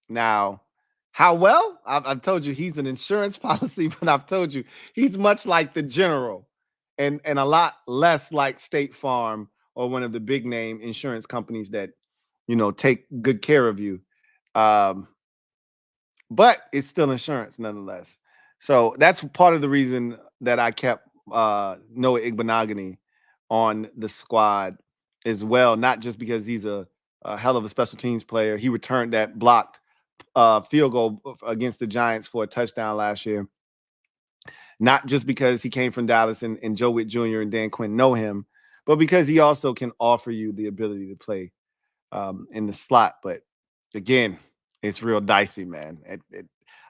Now, how well? I've told you he's an insurance policy, but I've told you he's much like the general and a lot less like State Farm or one of the big name insurance companies that, take good care of you. But it's still insurance nonetheless. So that's part of the reason that I kept Noah Igbenogany on the squad as well. Not just because he's a hell of a special teams player. He returned that blocked field goal against the Giants for a touchdown last year. Not just because he came from Dallas and Joe Witt Jr. and Dan Quinn know him, but because he also can offer you the ability to play in the slot. But again, it's real dicey, man.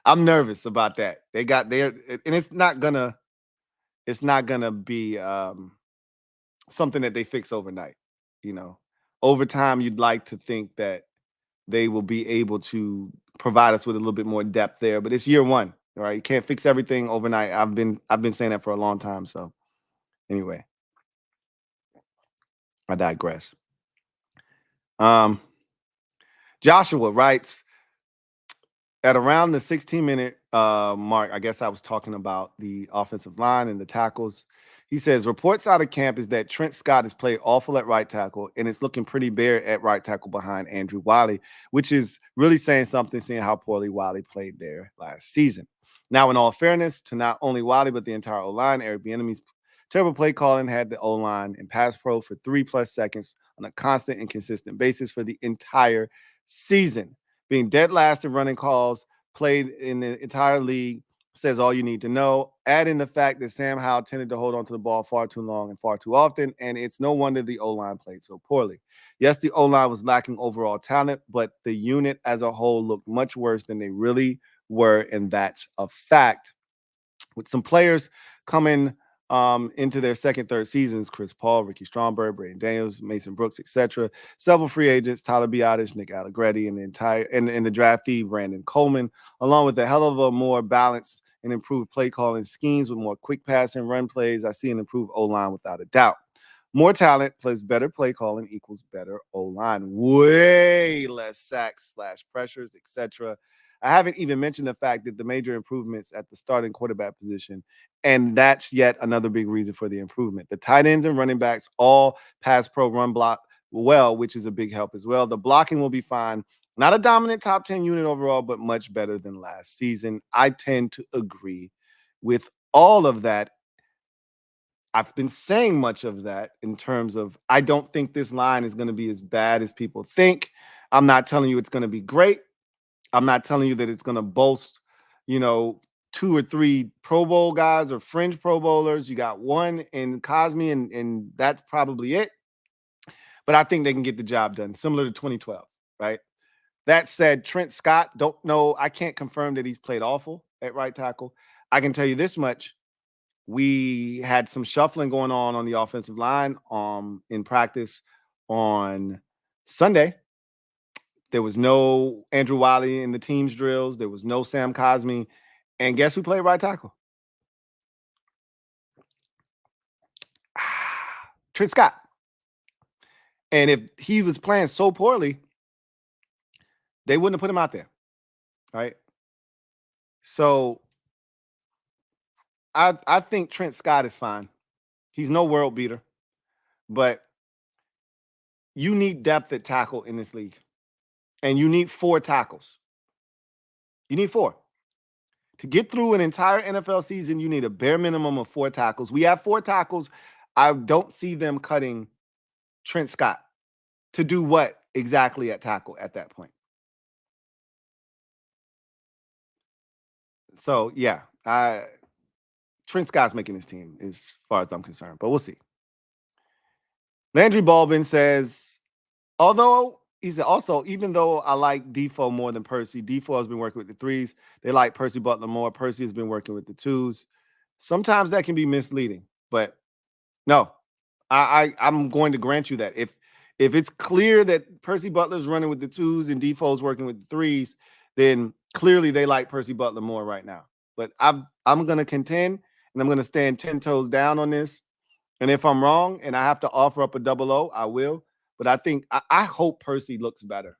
I'm nervous about that. And it's not gonna be something that they fix overnight. Over time, you'd like to think that they will be able to provide us with a little bit more depth there. But it's year one, right? You can't fix everything overnight. I've been saying that for a long time. So anyway, I digress. Joshua writes, at around the 16-minute mark, I guess I was talking about the offensive line and the tackles. He says, reports out of camp is that Trent Scott has played awful at right tackle, and it's looking pretty bare at right tackle behind Andrew Wiley, which is really saying something, seeing how poorly Wiley played there last season. Now, in all fairness to not only Wiley, but the entire O-line, Eric Bieniemy's terrible play calling had the O-line in pass pro for 3+ seconds on a constant and consistent basis for the entire season. Being dead last in running calls played in the entire league says all you need to know. Add in the fact that Sam Howell tended to hold on to the ball far too long and far too often, and it's no wonder the O-line played so poorly. Yes, the O-line was lacking overall talent, but the unit as a whole looked much worse than they really were, and that's a fact. With some players coming into their second, third seasons, Chris Paul, Ricky Stromberg, Braden Daniels, Mason Brooks, etc. Several free agents, Tyler Biadasz, Nick Allegretti, and the draftee Brandon Coleman, along with a hell of a more balanced and improved play calling schemes with more quick passing run plays. I see an improved O-line without a doubt. More talent plus better play calling equals better O-line. Way less sacks / pressures, etc. I haven't even mentioned the fact that the major improvements at the starting quarterback position, and that's yet another big reason for the improvement. The tight ends and running backs all pass pro run block well, which is a big help as well. The blocking will be fine. Not a dominant top 10 unit overall, but much better than last season. I tend to agree with all of that. I've been saying much of that in terms of I don't think this line is going to be as bad as people think. I'm not telling you it's going to be great. I'm not telling you that it's going to boast, 2 or 3 Pro Bowl guys or fringe Pro Bowlers. You got one in Cosme, and that's probably it. But I think they can get the job done, similar to 2012, right? That said, Trent Scott, don't know. I can't confirm that he's played awful at right tackle. I can tell you this much. We had some shuffling going on the offensive line in practice on Sunday. There was no Andrew Wiley in the team's drills. There was no Sam Cosme. And guess who played right tackle? Trent Scott. And if he was playing so poorly, they wouldn't have put him out there, right? So I think Trent Scott is fine. He's no world beater, but you need depth at tackle in this league, and you need 4 tackles. You need 4. To get through an entire NFL season, you need a bare minimum of 4 tackles. We have 4 tackles. I don't see them cutting Trent Scott to do what exactly at tackle at that point. So, yeah, Trent Scott's making his team as far as I'm concerned, but we'll see. Landry Baldwin says, he said, also, even though I like Defoe more than Percy, Defoe has been working with the 3s. They like Percy Butler more. Percy has been working with the 2s. Sometimes that can be misleading, but no, I'm going to grant you that. If it's clear that Percy Butler's running with the 2s and Defoe's working with the 3s, then clearly they like Percy Butler more right now. But I'm going to contend, and I'm going to stand 10 toes down on this. And if I'm wrong and I have to offer up a 00, I will. But I think I hope Percy looks better,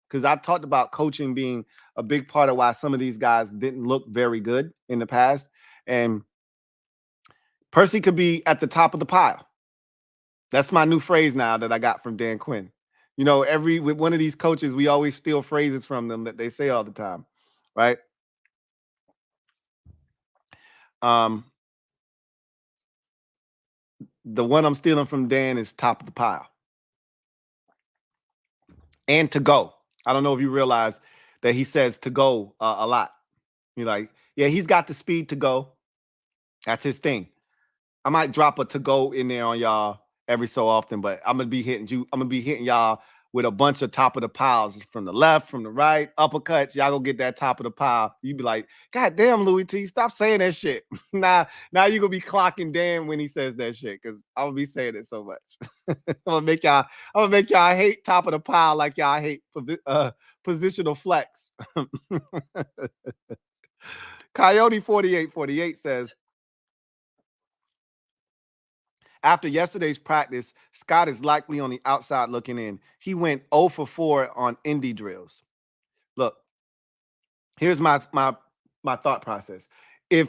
because I've talked about coaching being a big part of why some of these guys didn't look very good in the past. And Percy could be at the top of the pile. That's my new phrase now that I got from Dan Quinn. With one of these coaches, we always steal phrases from them that they say all the time, right? The one I'm stealing from Dan is top of the pile. And to go. I don't know if you realize that he says to go a lot. You're like, yeah, he's got the speed to go. That's his thing. I might drop a to go in there on y'all every so often, but I'm gonna be hitting you. I'm gonna be hitting y'all with a bunch of top of the piles from the left, from the right, uppercuts. Y'all go get that top of the pile. You be like, God damn, Louie T, stop saying that shit. now you gonna be clocking Dan when he says that shit, because I'm gonna be saying it so much. I'm gonna make y'all hate top of the pile like y'all hate positional flex. Coyote 4848 says, after yesterday's practice, Scott is likely on the outside looking in. He went 0 for 4 on indie drills. Look, here's my thought process. If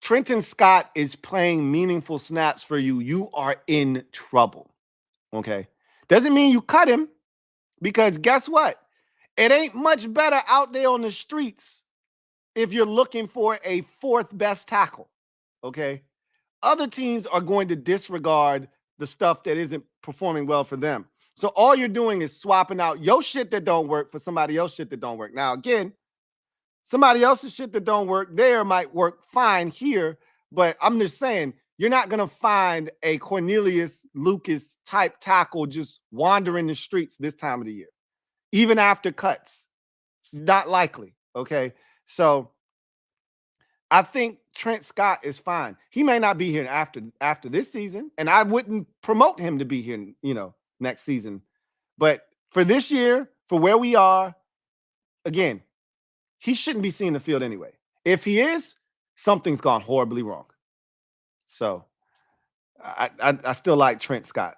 Trenton Scott is playing meaningful snaps for you, you are in trouble. Okay? Doesn't mean you cut him, because guess what? It ain't much better out there on the streets if you're looking for a 4th best tackle. Okay? Other teams are going to disregard the stuff that isn't performing well for them. So all you're doing is swapping out your shit that don't work for somebody else's shit that don't work. Now, again, somebody else's shit that don't work there might work fine here, but I'm just saying, you're not going to find a Cornelius Lucas type tackle just wandering the streets this time of the year, even after cuts. It's not likely, okay? So I think Trent Scott is fine. He may not be here after this season, and I wouldn't promote him to be here, next season. But for this year, for where we are, again, he shouldn't be seeing the field anyway. If he is, something's gone horribly wrong. So I still like Trent Scott.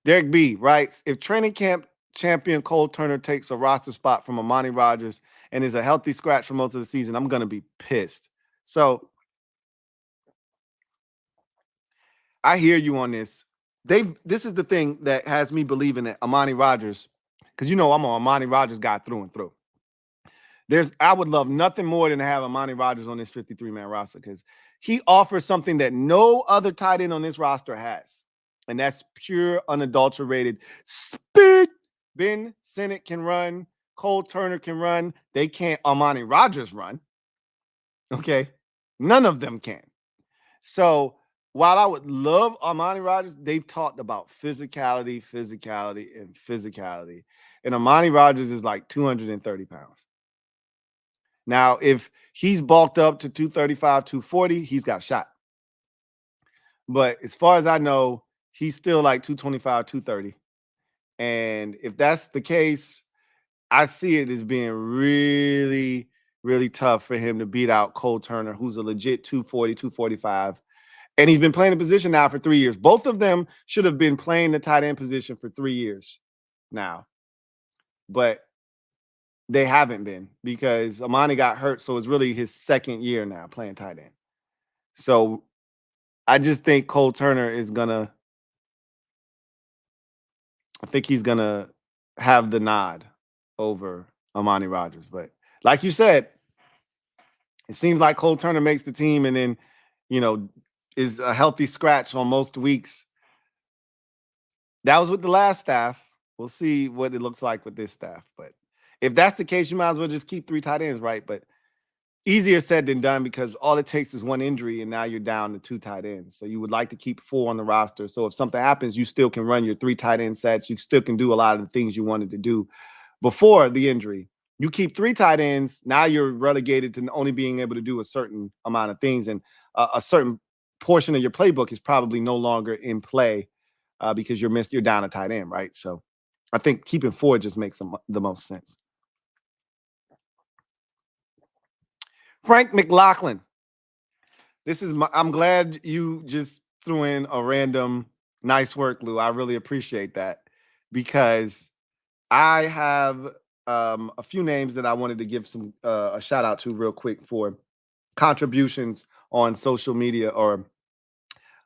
Derek B writes, if training camp champion Cole Turner takes a roster spot from Amani Rodgers and is a healthy scratch for most of the season, I'm going to be pissed. So I hear you on this. This is the thing that has me believing that Amani Rodgers because I'm an Amani Rodgers guy through and through. I would love nothing more than to have Amani Rodgers on this 53-man roster because he offers something that no other tight end on this roster has. And that's pure, unadulterated speed. Ben Sinnott can run. Cole Turner can run. They can't Amani Rodgers run. Okay? None of them can. So while I would love Amani Rodgers, they've talked about physicality, and physicality. And Amani Rodgers is like 230 pounds. Now, if he's bulked up to 235, 240, he's got a shot. But as far as I know, he's still like 225, 230. And if that's the case, I see it as being really, really tough for him to beat out Cole Turner, who's a legit 240, 245. And he's been playing the position now for 3 years. Both of them should have been playing the tight end position for 3 years now. But they haven't been because Amani got hurt. So it's really his second year now playing tight end. So I just think Cole Turner is I think he's going to have the nod over Amani Rodgers. But like you said, it seems like Cole Turner makes the team and then, is a healthy scratch on most weeks. That was with the last staff. We'll see what it looks like with this staff. But if that's the case, you might as well just keep 3 tight ends, right? But easier said than done because all it takes is one injury and now you're down to 2 tight ends. So you would like to keep 4 on the roster. So if something happens, you still can run your 3 tight end sets. You still can do a lot of the things you wanted to do before the injury. You keep 3 tight ends. Now you're relegated to only being able to do a certain amount of things. And a certain portion of your playbook is probably no longer in play because you're down a tight end, right? So I think keeping 4 just makes the most sense. Frank McLaughlin. I'm glad you just threw in a random nice work, Lou. I really appreciate that because I have a few names that I wanted to give some a shout out to real quick for contributions on social media or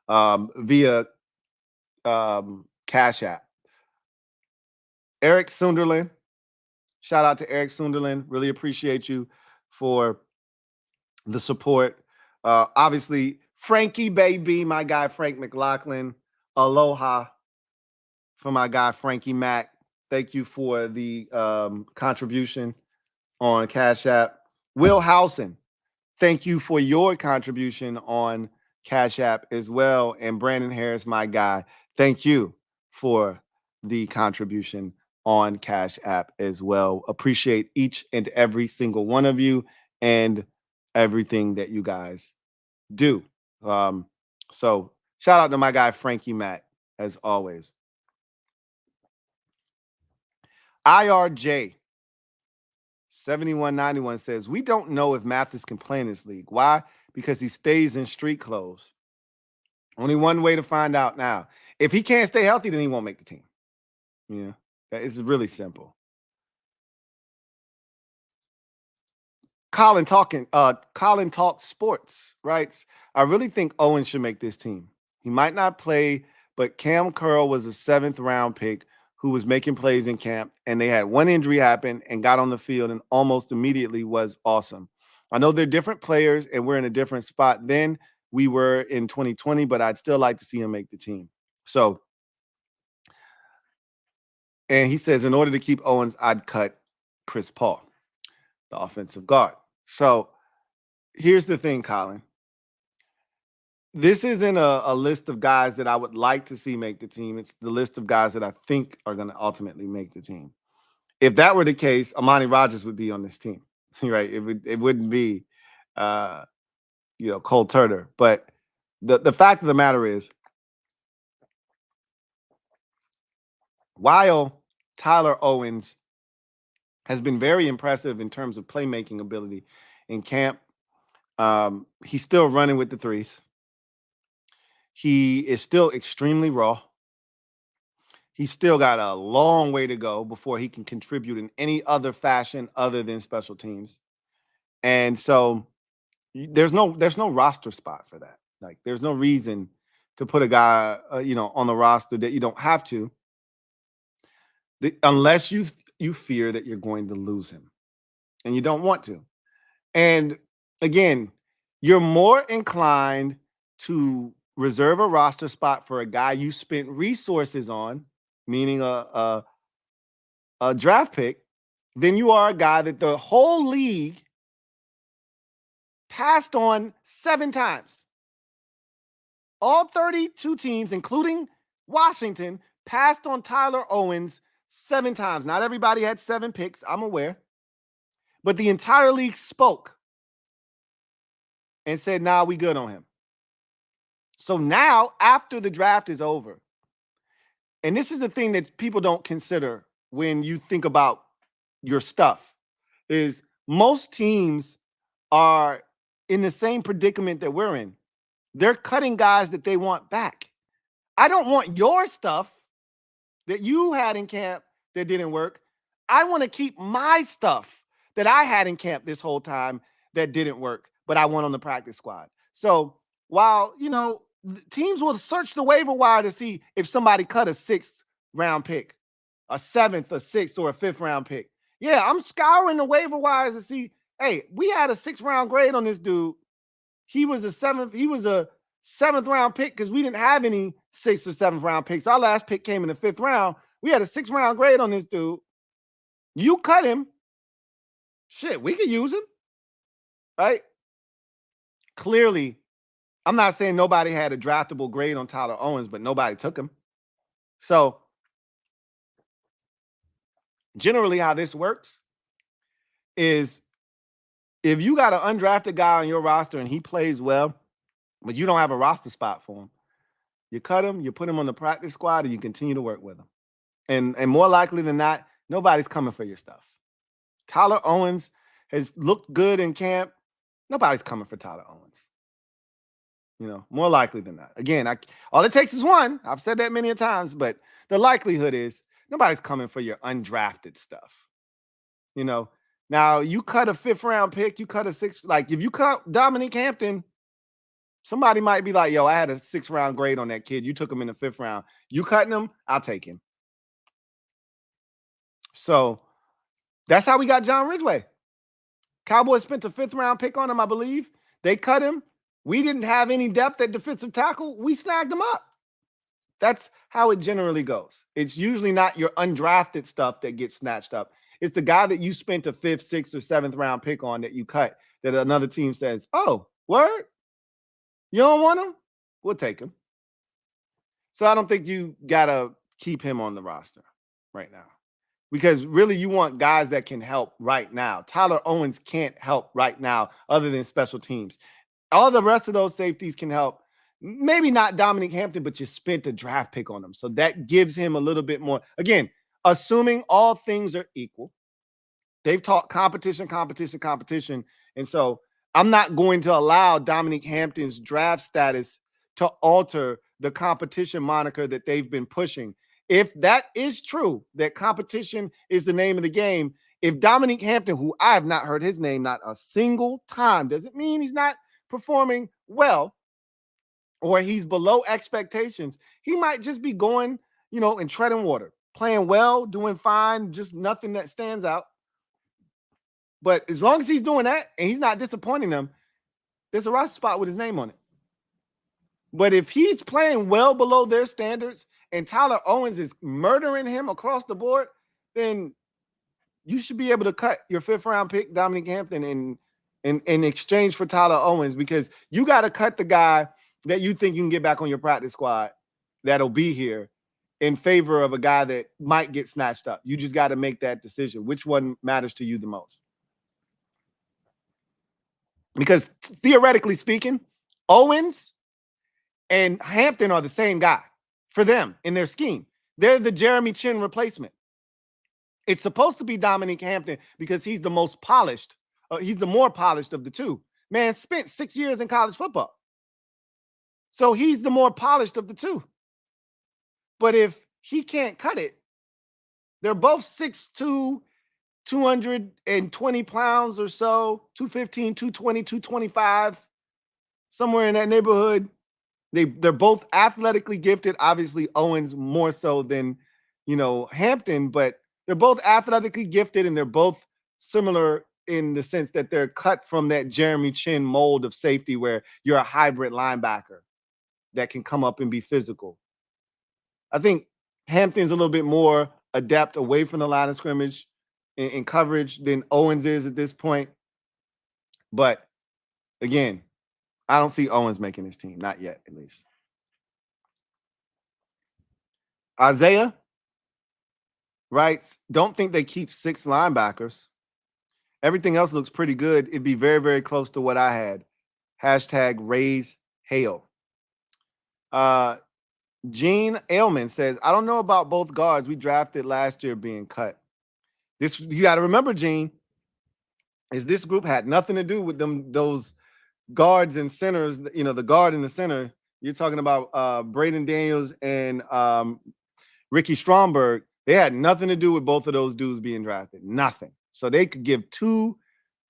via CashApp. Eric Sunderland. Shout out to Eric Sunderland. Really appreciate you for the support. Obviously, Frankie Baby, my guy Frank McLaughlin. Aloha for my guy Frankie Mac. Thank you for the contribution on Cash App. Will Housen, thank you for your contribution on Cash App as well. And Brandon Harris, my guy, thank you for the contribution on Cash App as well. Appreciate each and every single one of you and everything that you guys do. So shout out to my guy Frankie Matt as always. IRJ 7191 says, we don't know if Mathis can play in this league. Why? Because he stays in street clothes. Only one way to find out now. If he can't stay healthy, then he won't make the team. Yeah, that is really simple. Colin Talks Sports writes, I really think Owens should make this team. He might not play, but Cam Curl was a 7th round pick who was making plays in camp, and they had one injury happen and got on the field and almost immediately was awesome. I know they're different players and we're in a different spot than we were in 2020, but I'd still like to see him make the team. So, and he says, in order to keep Owens, I'd cut Chris Paul, the offensive guard. So here's the thing, Colin. This isn't a list of guys that I would like to see make the team. It's the list of guys that I think are going to ultimately make the team. If that were the case, Amani Rodgers would be on this team, right? It wouldn't be, Cole Turner. But the fact of the matter is, while Tyler Owens has been very impressive in terms of playmaking ability in camp, he's still running with the threes. He is still extremely raw. He's still got a long way to go before he can contribute in any other fashion other than special teams. And so there's no roster spot for that. Like, there's no reason to put a guy, on the roster that you don't have to. unless you fear that you're going to lose him, and you don't want to. And again, you're more inclined to reserve a roster spot for a guy you spent resources on, meaning a draft pick, than you are a guy that the whole league passed on 7 times. All 32 teams, including Washington, passed on Tyler Owens 7 times. Not everybody had 7 picks, I'm aware. But the entire league spoke and said, nah, we good on him. So now, after the draft is over, and this is the thing that people don't consider when you think about your stuff, is most teams are in the same predicament that we're in. They're cutting guys that they want back. I don't want your stuff that you had in camp that didn't work. I want to keep my stuff that I had in camp this whole time that didn't work, but I went on the practice squad. So while, teams will search the waiver wire to see if somebody cut a 6th round pick, a 7th, a 6th, or a 5th round pick. Yeah, I'm scouring the waiver wires to see, hey, we had a 6th round grade on this dude. He was a 7th round pick because we didn't have any 6th or 7th round picks. Our last pick came in the 5th round. We had a 6th round grade on this dude. You cut him. Shit, we could use him. Right? Clearly, I'm not saying nobody had a draftable grade on Tyler Owens, but nobody took him. So, generally how this works is if you got an undrafted guy on your roster and he plays well, but you don't have a roster spot for him, you cut him, you put him on the practice squad, and you continue to work with him. And more likely than not, nobody's coming for your stuff. Tyler Owens has looked good in camp. Nobody's coming for Tyler Owens. More likely than not. Again, all it takes is one. I've said that many times, but the likelihood is nobody's coming for your undrafted stuff. Now you cut a 5th round pick, you cut a 6th. Like if you cut Dominique Hampton, somebody might be like, yo, I had a 6th round grade on that kid. You took him in the 5th round. You cutting him, I'll take him. So that's how we got John Ridgway. Cowboys spent a 5th round pick on him, I believe. They cut him. We didn't have any depth at defensive tackle. We snagged him up. That's how it generally goes. It's usually not your undrafted stuff that gets snatched up. It's the guy that you spent a 5th, 6th, or 7th round pick on that you cut, that another team says, oh, word? You don't want him? We'll take him. So I don't think you got to keep him on the roster right now. Because really you want guys that can help right now. Tyler Owens can't help right now other than special teams. All the rest of those safeties can help. Maybe not Dominique Hampton, but you spent a draft pick on him. So that gives him a little bit more. Again, assuming all things are equal. They've talked competition. And so I'm not going to allow Dominique Hampton's draft status to alter the competition moniker that they've been pushing. If that is true, that competition is the name of the game, if Dominique Hampton, who I have not heard his name not a single time, doesn't mean he's not performing well or he's below expectations, he might just be going, and treading water, playing well, doing fine, just nothing that stands out. But as long as he's doing that and he's not disappointing them, there's a roster spot with his name on it. But if he's playing well below their standards and Tyler Owens is murdering him across the board, then you should be able to cut your 5th round pick, Dominique Hampton, in exchange for Tyler Owens, because you got to cut the guy that you think you can get back on your practice squad that'll be here in favor of a guy that might get snatched up. You just got to make that decision. Which one matters to you the most? Because theoretically speaking, Owens and Hampton are the same guy for them in their scheme. They're the Jeremy Chin replacement. It's supposed to be Dominique Hampton because he's the most polished. He's the more polished of the two. Man spent 6 years in college football. So he's the more polished of the two. But if he can't cut it, they're both 6'2", 220 pounds or so, 215, 220, 225, somewhere in that neighborhood. They're both athletically gifted. Obviously, Owens more so than Hampton, but they're both athletically gifted and they're both similar in the sense that they're cut from that Jeremy Chin mold of safety where you're a hybrid linebacker that can come up and be physical. I think Hampton's a little bit more adept away from the line of scrimmage in coverage than Owens is at this point. But again, I don't see Owens making his team, not yet, at least. Isaiah writes, don't think they keep 6 linebackers. Everything else looks pretty good. It'd be very, very close to what I had. Hashtag raise hail. Gene Ailman says, I don't know about both guards we drafted last year being cut. This, you got to remember, Gene, is this group had nothing to do with those guards and centers. The guard and the center. You're talking about Braden Daniels and Ricky Stromberg. They had nothing to do with both of those dudes being drafted. Nothing. So they could give 2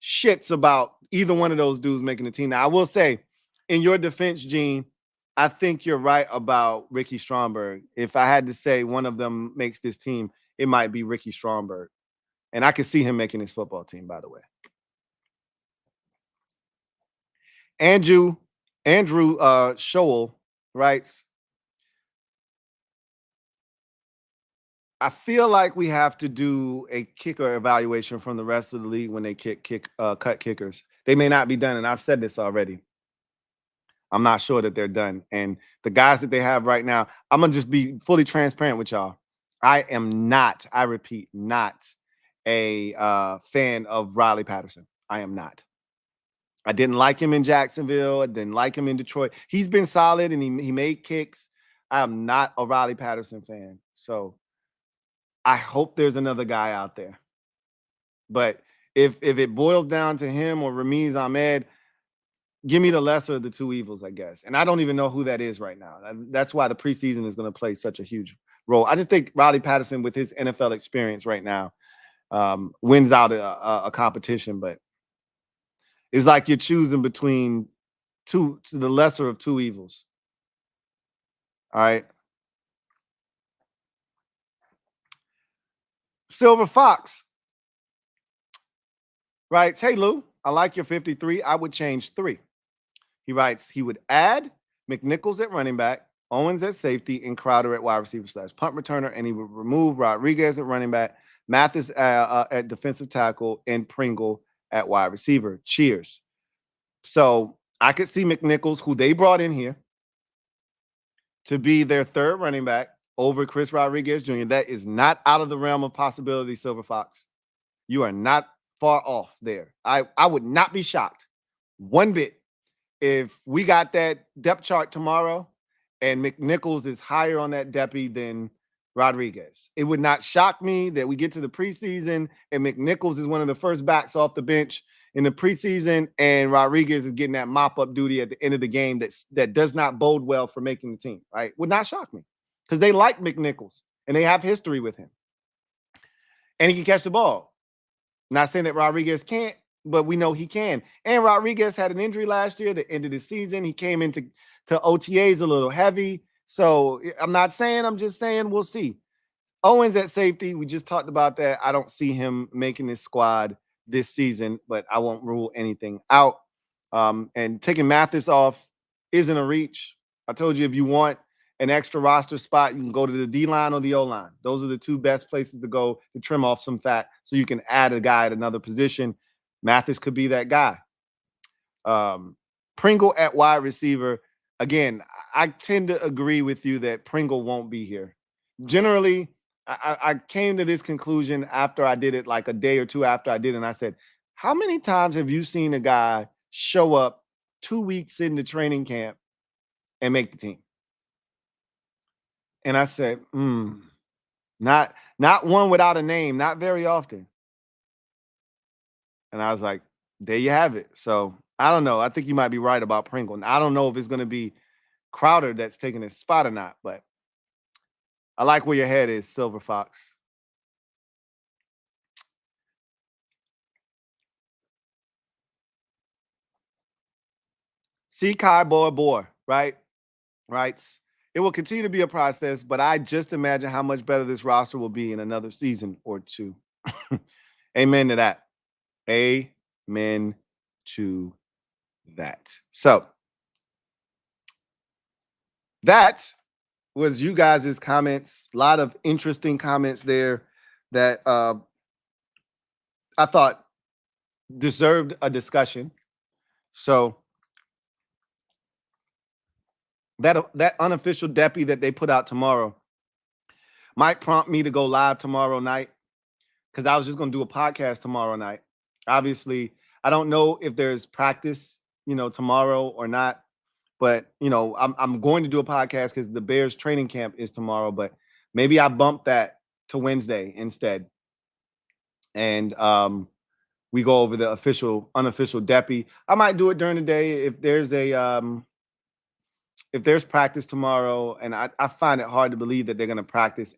shits about either one of those dudes making the team. Now, I will say, in your defense, Gene, I think you're right about Ricky Stromberg. If I had to say one of them makes this team, it might be Ricky Stromberg. And I could see him making his football team, by the way. Andrew Scholl writes, I feel like we have to do a kicker evaluation from the rest of the league when they cut kickers. They may not be done, and I've said this already. I'm not sure that they're done. And the guys that they have right now, I'm going to just be fully transparent with y'all. I am not, I repeat, not a fan of Riley Patterson. I am not. I didn't like him in Jacksonville. I didn't like him in Detroit. He's been solid, and he made kicks. I am not a Riley Patterson fan. So I hope there's another guy out there. But if it boils down to him or Ramiz Ahmed, give me the lesser of the 2 evils, I guess. And I don't even know who that is right now. That's why the preseason is going to play such a huge role. I just think Riley Patterson, with his NFL experience right now, wins out a competition. But it's like you're choosing between the lesser of 2 evils. All right. Silver Fox writes, hey, Lou, I like your 53. I would change 3. He writes, he would add McNichols at running back, Owens at safety, and Crowder at wide receiver / punt returner, and he would remove Rodriguez at running back, Mathis at defensive tackle, and Pringle at wide receiver. Cheers. So I could see McNichols, who they brought in here to be their 3rd running back, over Chris Rodriguez Jr. That is not out of the realm of possibility, Silver Fox. You are not far off there. I would not be shocked one bit if we got that depth chart tomorrow and McNichols is higher on that depth than Rodriguez. It would not shock me that we get to the preseason and McNichols is one of the first backs off the bench in the preseason and Rodriguez is getting that mop-up duty at the end of the game that does not bode well for making the team, right? Would not shock me because they like McNichols and they have history with him. And he can catch the ball. Not saying that Rodriguez can't, but we know he can. And Rodriguez had an injury last year, the end of the season. He came into OTAs a little heavy. So I'm not saying, I'm just saying we'll see. Owens at safety, we just talked about that. I don't see him making this squad this season, but I won't rule anything out. And taking Mathis off isn't a reach. I told you, if you want an extra roster spot, you can go to the D-line or the O-line. Those are the 2 best places to go to trim off some fat so you can add a guy at another position. Mathis could be that guy. Pringle at wide receiver. Again, I tend to agree with you that Pringle won't be here. Generally, I came to this conclusion after I did it, like a day or 2 after I did it, and I said, how many times have you seen a guy show up 2 weeks into training camp and make the team? And I said, not one without a name, not very often. And I was like, there you have it. So I don't know. I think you might be right about Pringle. And I don't know if it's going to be Crowder that's taking his spot or not, but I like where your head is, Silver Fox. See Kai Boy, right? Writes, It will continue to be a process, but I just imagine how much better this roster will be in another season or two. Amen to that. Amen to that. So that was you guys' comments. A lot of interesting comments there that I thought deserved a discussion. So that unofficial deppy that they put out tomorrow might prompt me to go live tomorrow night, because I was just going to do a podcast tomorrow night. Obviously, I don't know if there's practice, tomorrow or not. But, I'm going to do a podcast because the Bears training camp is tomorrow. But maybe I bump that to Wednesday instead. And we go over the unofficial deppy. I might do it during the day if there's practice tomorrow. And I find it hard to believe that they're going to practice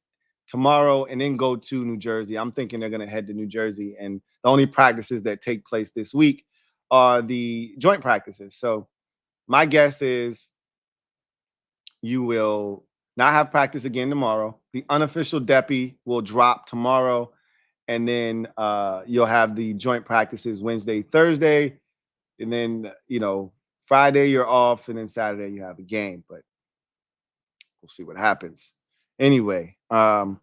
tomorrow and then go to New Jersey. I'm thinking they're going to head to New Jersey. And the only practices that take place this week are the joint practices. So my guess is you will not have practice again tomorrow. The unofficial deppy will drop tomorrow. And then you'll have the joint practices Wednesday, Thursday. And then, Friday you're off. And then Saturday you have a game. But we'll see what happens. Anyway, let's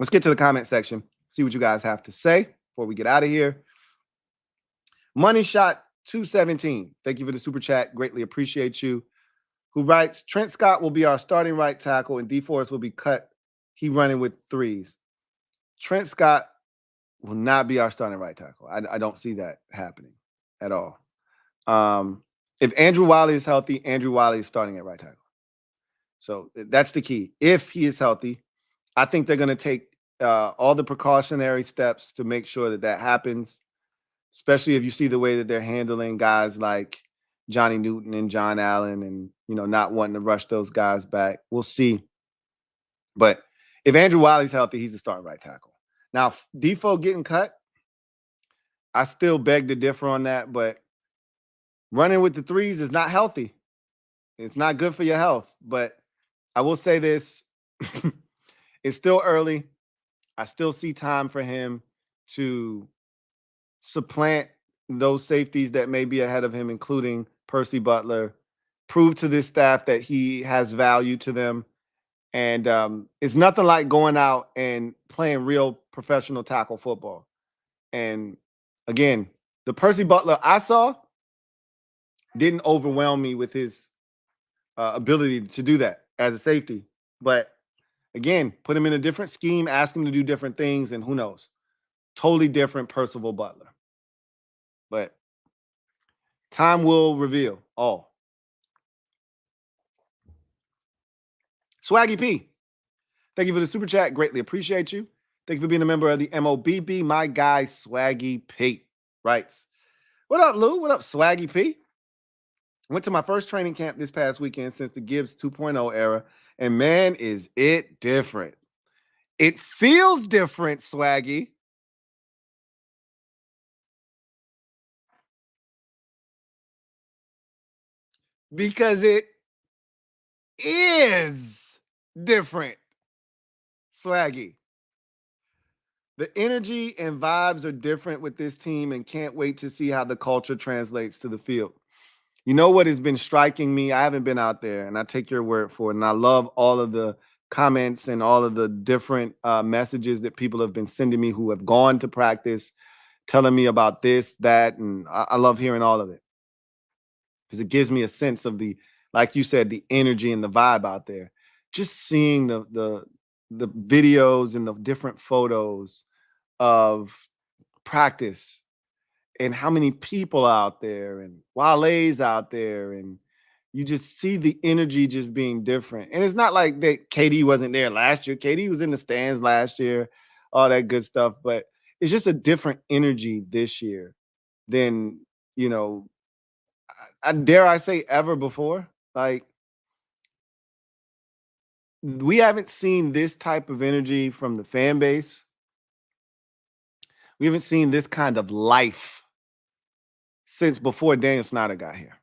get to the comment section. See what you guys have to say before we get out of here. Money Shot 217. Thank you for the super chat. Greatly appreciate you. Who writes, Trent Scott will be our starting right tackle and DeForest will be cut. He running with threes. Trent Scott will not be our starting right tackle. I don't see that happening at all. If Andrew Wiley is healthy, Andrew Wiley is starting at right tackle. So that's the key. If he is healthy, I think they're going to take all the precautionary steps to make sure that happens, especially if you see the way that they're handling guys like Johnny Newton and John Allen and, not wanting to rush those guys back. We'll see. But if Andrew Wiley's healthy, he's the starting right tackle. Now, Defo getting cut, I still beg to differ on that, but running with the threes is not healthy. It's not good for your health. But I will say this, it's still early. I still see time for him to supplant those safeties that may be ahead of him, including Percy Butler, prove to this staff that he has value to them. And it's nothing like going out and playing real professional tackle football. And again, the Percy Butler I saw didn't overwhelm me with his ability to do that as a safety. But again, put him in a different scheme, ask him to do different things, and who knows? Totally different Percival Butler. But time will reveal all. Swaggy P, thank you for the super chat. Greatly appreciate you. Thank you for being a member of the MOBB. My guy, Swaggy P, writes, what up, Lou? What up, Swaggy P? Went to my first training camp this past weekend since the Gibbs 2.0 era, and man, is it different. It feels different, Swaggy. Because it is different, Swaggy. The energy and vibes are different with this team, and can't wait to see how the culture translates to the field. You know what has been striking me? I haven't been out there, and I take your word for it. And I love all of the comments and all of the different messages that people have been sending me who have gone to practice, telling me about this, that, and I love hearing all of it because it gives me a sense of like you said, the energy and the vibe out there. Just seeing the videos and the different photos of practice and how many people out there and Wale's out there, and you just see the energy just being different. And it's not like that KD wasn't there last year. KD was in the stands last year, all that good stuff. But it's just a different energy this year than, dare I say ever before. Like, we haven't seen this type of energy from the fan base. We haven't seen this kind of life since before Daniel Snyder got here.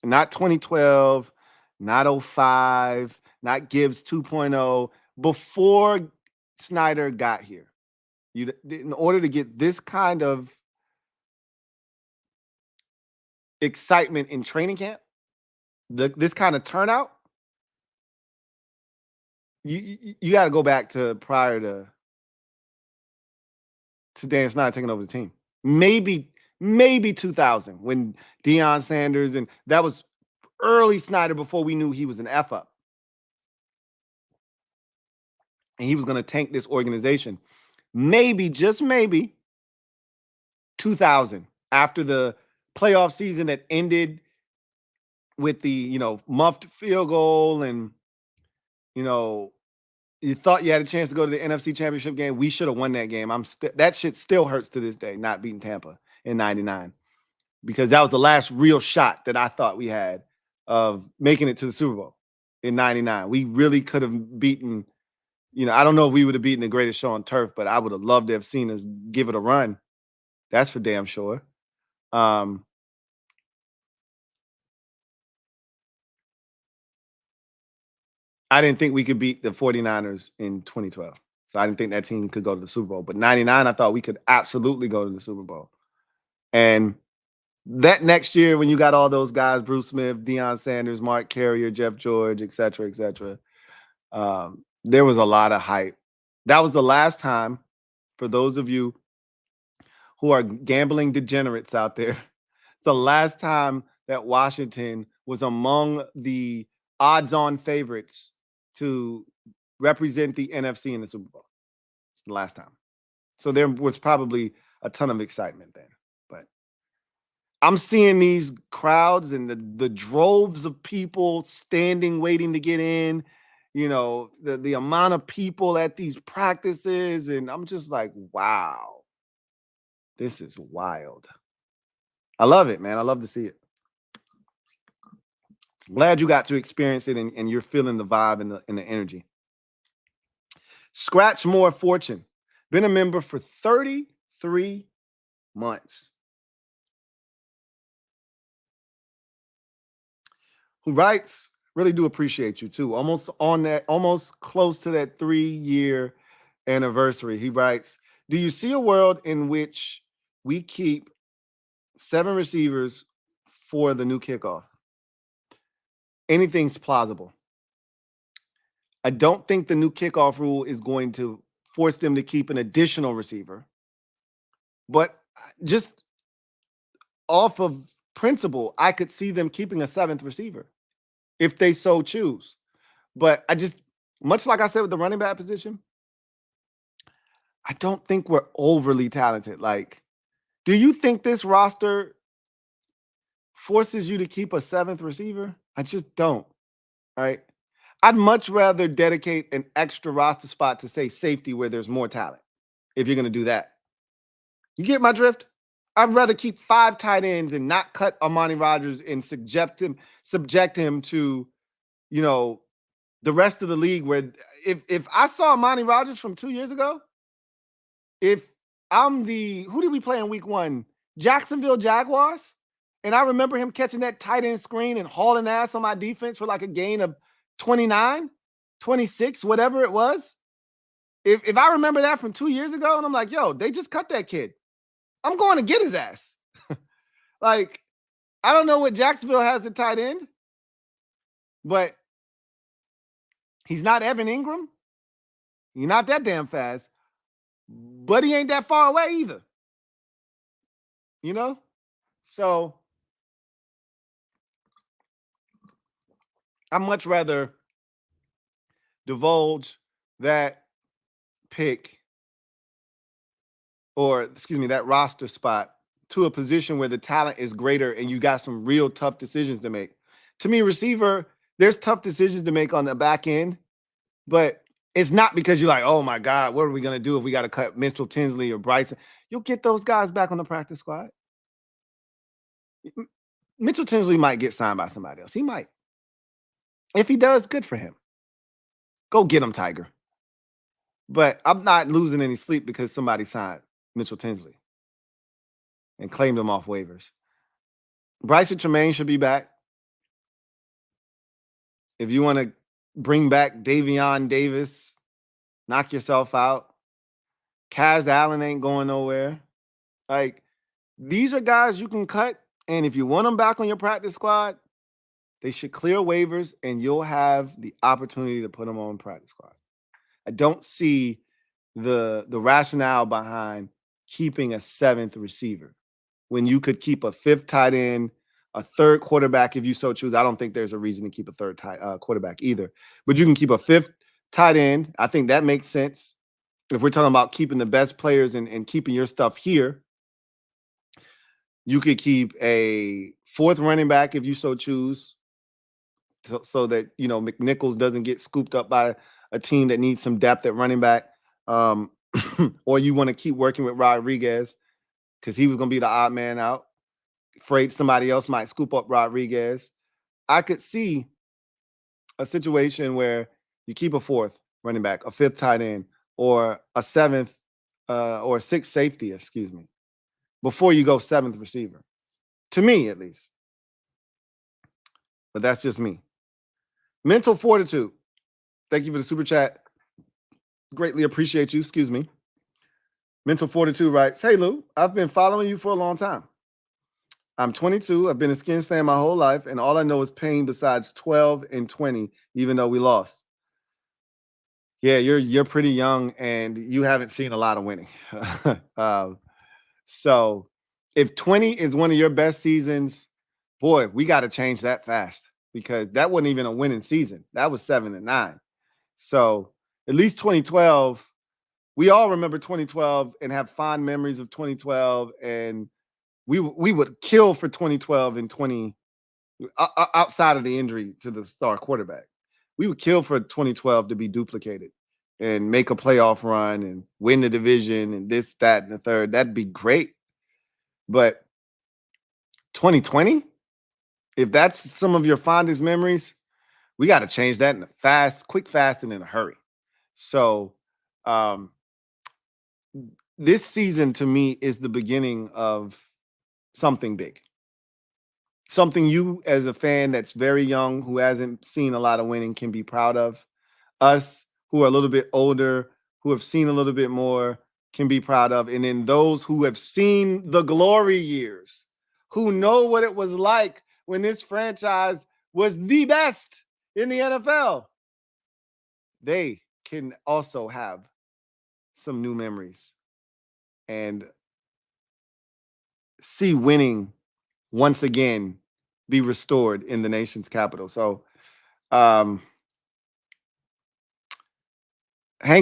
Not 2012, not 05, not Gibbs 2.0. Before Snyder got here, in order to get this kind of excitement in training camp, this kind of turnout, you got to go back to prior to Dan Snyder taking over the team. Maybe 2000 when Deion Sanders, and that was early Snyder before we knew he was an F up. And he was going to tank this organization. Maybe, just maybe, 2000, after the playoff season that ended with the, muffed field goal, and, you thought you had a chance to go to the NFC Championship game. We should have won that game. That shit still hurts to this day, not beating Tampa in 99, because that was the last real shot that I thought we had of making it to the Super Bowl in 99. We really could have beaten, I don't know if we would have beaten the greatest show on turf, but I would have loved to have seen us give it a run. That's for damn sure. I didn't think we could beat the 49ers in 2012. So I didn't think that team could go to the Super Bowl. But 99, I thought we could absolutely go to the Super Bowl. And that next year, when you got all those guys, Bruce Smith, Deion Sanders, Mark Carrier, Jeff George, et cetera, there was a lot of hype. That was the last time, for those of you who are gambling degenerates out there, the last time that Washington was among the odds-on favorites to represent the NFC in the Super Bowl. It's the last time. So there was probably a ton of excitement then. But I'm seeing these crowds and the droves of people standing, waiting to get in, the amount of people at these practices. And I'm just like, wow, this is wild. I love it, man. I love to see it. Glad you got to experience it, and you're feeling the vibe and the energy. Scratch More Fortune, been a member for 33 months. Who writes, really do appreciate you too. Almost close to that 3-year anniversary. He writes, do you see a world in which we keep 7 receivers for the new kickoff? Anything's plausible. I don't think the new kickoff rule is going to force them to keep an additional receiver. But just off of principle, I could see them keeping a 7th receiver if they so choose. But much like I said with the running back position, I don't think we're overly talented. Like, do you think this roster forces you to keep a 7th receiver? I just don't. All right. I'd much rather dedicate an extra roster spot to, say, safety, where there's more talent, if you're going to do that. You get my drift? I'd rather keep 5 tight ends and not cut Amani Rodgers and subject him to, the rest of the league, where if I saw Amani Rodgers from 2 years ago, if I'm who did we play in week 1? Jacksonville Jaguars. And I remember him catching that tight end screen and hauling ass on my defense for like a gain of 29, 26, whatever it was. If I remember that from 2 years ago, and I'm like, yo, they just cut that kid, I'm going to get his ass. Like, I don't know what Jacksonville has at tight end, but he's not Evan Ingram. He's not that damn fast, but he ain't that far away either. So I'd much rather divulge that pick, that roster spot, to a position where the talent is greater and you got some real tough decisions to make. To me, receiver, there's tough decisions to make on the back end, but it's not because you're like, oh my God, what are we going to do if we got to cut Mitchell Tinsley or Bryson? You'll get those guys back on the practice squad. Mitchell Tinsley might get signed by somebody else. He might. If he does, good for him. Go get him, Tiger. But I'm not losing any sleep because somebody signed Mitchell Tinsley and claimed him off waivers. Bryson Tremaine should be back. If you want to bring back Davion Davis, knock yourself out. Kaz Allen ain't going nowhere. Like, these are guys you can cut, and if you want them back on your practice squad, they should clear waivers, and you'll have the opportunity to put them on practice squad. I don't see the rationale behind keeping a 7th receiver when you could keep a 5th tight end, a 3rd quarterback if you so choose. I don't think there's a reason to keep a 3rd quarterback either, but you can keep a 5th tight end. I think that makes sense. If we're talking about keeping the best players and keeping your stuff here, you could keep a 4th running back if you so choose, so that, you know, McNichols doesn't get scooped up by a team that needs some depth at running back. Or you want to keep working with Rodriguez because he was going to be the odd man out. Afraid somebody else might scoop up Rodriguez. I could see a situation where you keep a 4th running back, a 5th tight end, or a 7th or a 6th safety, excuse me, before you go 7th receiver. To me, at least. But that's just me. Mental Fortitude. Thank you for the super chat. Greatly appreciate you. Excuse me. Mental Fortitude writes, "Hey, Lou, I've been following you for a long time. I'm 22. I've been a Skins fan my whole life, and all I know is pain besides 12 and 20, even though we lost." Yeah, you're pretty young, and you haven't seen a lot of winning. So if 20 is one of your best seasons, boy, we got to change that fast, because that wasn't even a winning season. That was 7 and 9. So at least 2012, we all remember 2012 and have fond memories of 2012, and we would kill for 2012 and 20 outside of the injury to the star quarterback. We would kill for 2012 to be duplicated and make a playoff run and win the division and this, that, and the third. That'd be great. But 2020, if that's some of your fondest memories, we got to change that in a quick, fast, and in a hurry. So this season to me is the beginning of something big. Something you, as a fan that's very young, who hasn't seen a lot of winning, can be proud of. Us, who are a little bit older, who have seen a little bit more, can be proud of. And then those who have seen the glory years, who know what it was like when this franchise was the best in the NFL, they can also have some new memories and see winning once again be restored in the nation's capital. So hang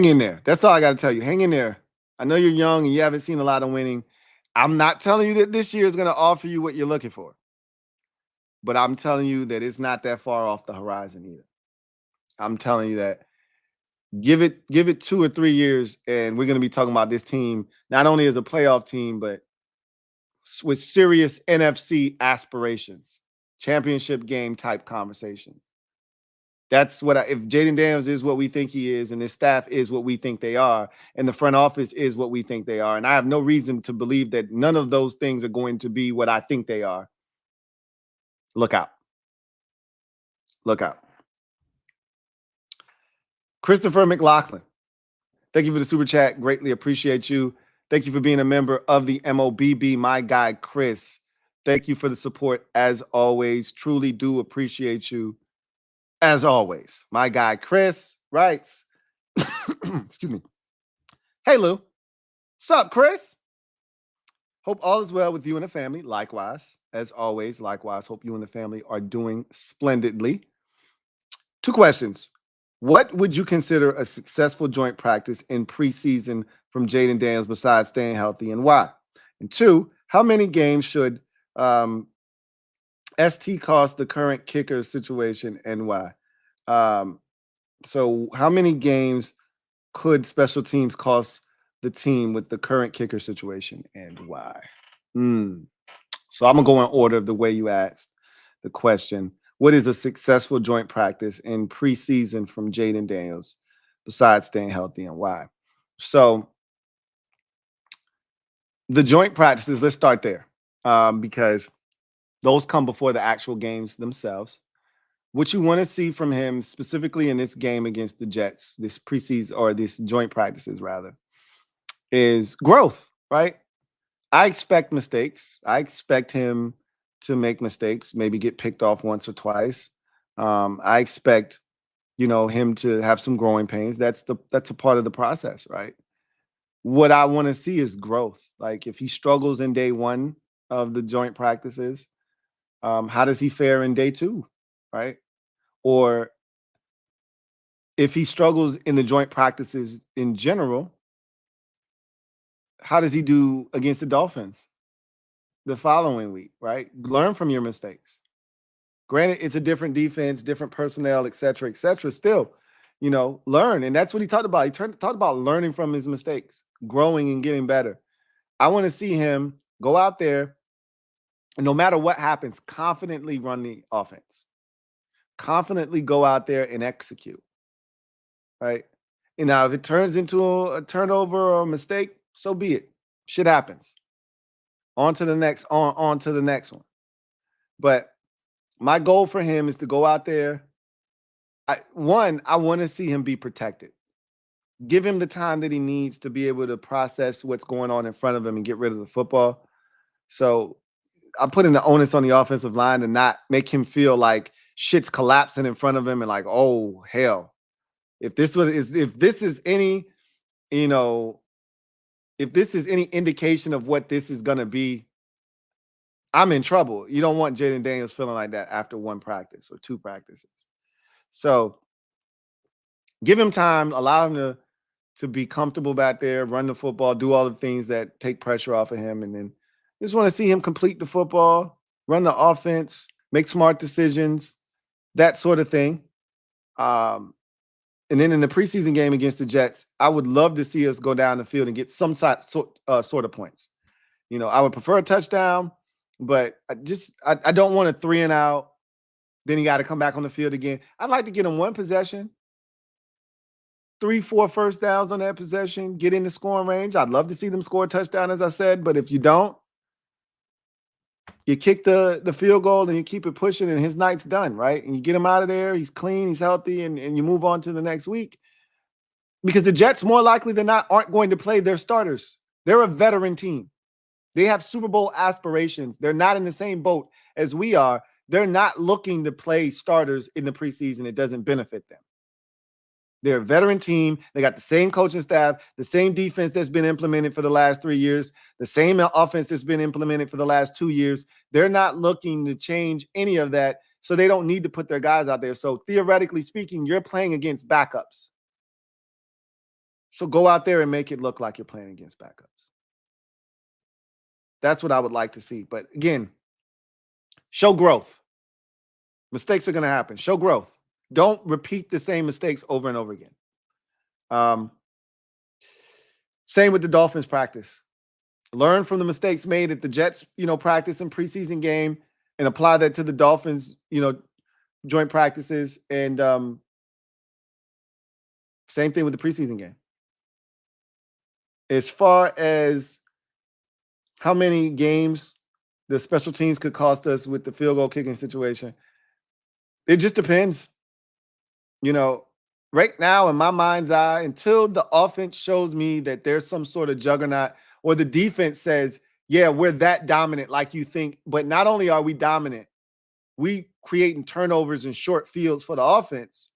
in there. That's all I got to tell you. Hang in there. I know you're young and you haven't seen a lot of winning. I'm not telling you that this year is going to offer you what you're looking for, but I'm telling you that it's not that far off the horizon either. I'm telling you that give it 2 or 3 years, and we're going to be talking about this team not only as a playoff team, but with serious NFC aspirations, championship game type conversations. That's what if Jaden Daniels is what we think he is, and his staff is what we think they are, and the front office is what we think they are, and I have no reason to believe that none of those things are going to be what I think they are. Look out. Look out. Christopher McLaughlin, thank you for the super chat. Greatly appreciate you. Thank you for being a member of the MOBB. My guy, Chris, thank you for the support as always. Truly do appreciate you as always. My guy, Chris, writes, excuse me. "Hey, Lou. What's up, Chris? Hope all is well with you and the family. Likewise, as always, likewise. Hope you and the family are doing splendidly. 2 questions. What would you consider a successful joint practice in preseason from Jaden Daniels besides staying healthy, and why? And 2, how many games should ST cost the current kicker situation, and why?" So how many games could special teams cost the team with the current kicker situation, and why? So I'm going to go in order of the way you asked the question. What is a successful joint practice in preseason from Jaden Daniels besides staying healthy, and why? So the joint practices, let's start there, because those come before the actual games themselves. what you want to see from him specifically in this game against the Jets, this preseason or this joint practices rather, is growth, right? I expect mistakes. I expect him to make mistakes, maybe get picked off once or twice. I expect, him to have some growing pains. That's a part of the process, right? What I want to see is growth. Like if he struggles in day one of the joint practices, how does he fare in day two, right? Or if he struggles in the joint practices in general, how does he do against the Dolphins the following week, right? Learn from your mistakes. Granted, it's a different defense, different personnel, et cetera, et cetera. Still, learn. And that's what he talked about. He talked about learning from his mistakes, growing and getting better. I want to see him go out there and no matter what happens, confidently run the offense. Confidently go out there and execute, right? And now if it turns into a turnover or a mistake, so be it. Shit happens. On to the next one. But my goal for him is to go out there. I want to see him be protected. Give him the time that he needs to be able to process what's going on in front of him and get rid of the football. So I'm putting the onus on the offensive line to not make him feel like shit's collapsing in front of him and like, oh hell. If this is any indication of what this is gonna be, I'm in trouble. You don't want Jaden Daniels feeling like that after one practice or two practices. So give him time, allow him to be comfortable back there, run the football, do all the things that take pressure off of him. And then just want to see him complete the football, run the offense, make smart decisions, that sort of thing. And then in the preseason game against the Jets, I would love to see us go down the field and get some sort of points. I would prefer a touchdown, but I don't want a 3 and out. Then he got to come back on the field again. I'd like to get him one possession, 3-4 first downs on that possession, get in the scoring range. I'd love to see them score a touchdown, as I said, but if you don't, you kick the field goal and you keep it pushing and his night's done, right? And you get him out of there. He's clean, he's healthy, and you move on to the next week. Because the Jets, more likely than not, aren't going to play their starters. They're a veteran team. They have Super Bowl aspirations. They're not in the same boat as we are. They're not looking to play starters in the preseason. It doesn't benefit them. They're a veteran team. They got the same coaching staff, the same defense that's been implemented for the last 3 years, the same offense that's been implemented for the last 2 years. They're not looking to change any of that, so they don't need to put their guys out there. So theoretically speaking, you're playing against backups. So go out there and make it look like you're playing against backups. That's what I would like to see. But again, show growth. Mistakes are going to happen. Show growth. Don't repeat the same mistakes over and over again. Same with the Dolphins practice. Learn from the mistakes made at the Jets, practice and preseason game and apply that to the Dolphins, joint practices. And same thing with the preseason game. As far as how many games the special teams could cost us with the field goal kicking situation, it just depends. Right now in my mind's eye, until the offense shows me that there's some sort of juggernaut or the defense says, yeah, we're that dominant like you think, but not only are we dominant, we creating turnovers and short fields for the offense.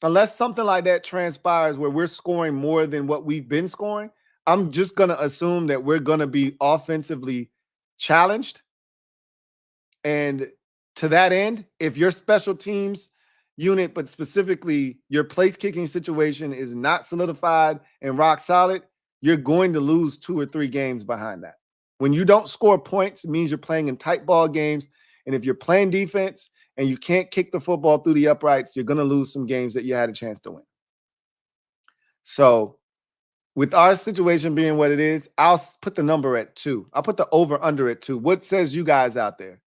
Unless something like that transpires where we're scoring more than what we've been scoring, I'm just going to assume that we're going to be offensively challenged. And to that end, if your special teams unit, but specifically your place kicking situation is not solidified and rock solid, you're going to lose 2 or 3 games behind that. When you don't score points, it means you're playing in tight ball games. And if you're playing defense and you can't kick the football through the uprights, you're going to lose some games that you had a chance to win. So with our situation being what it is, I'll put the number at 2. I'll put the over under at 2. What says you guys out there?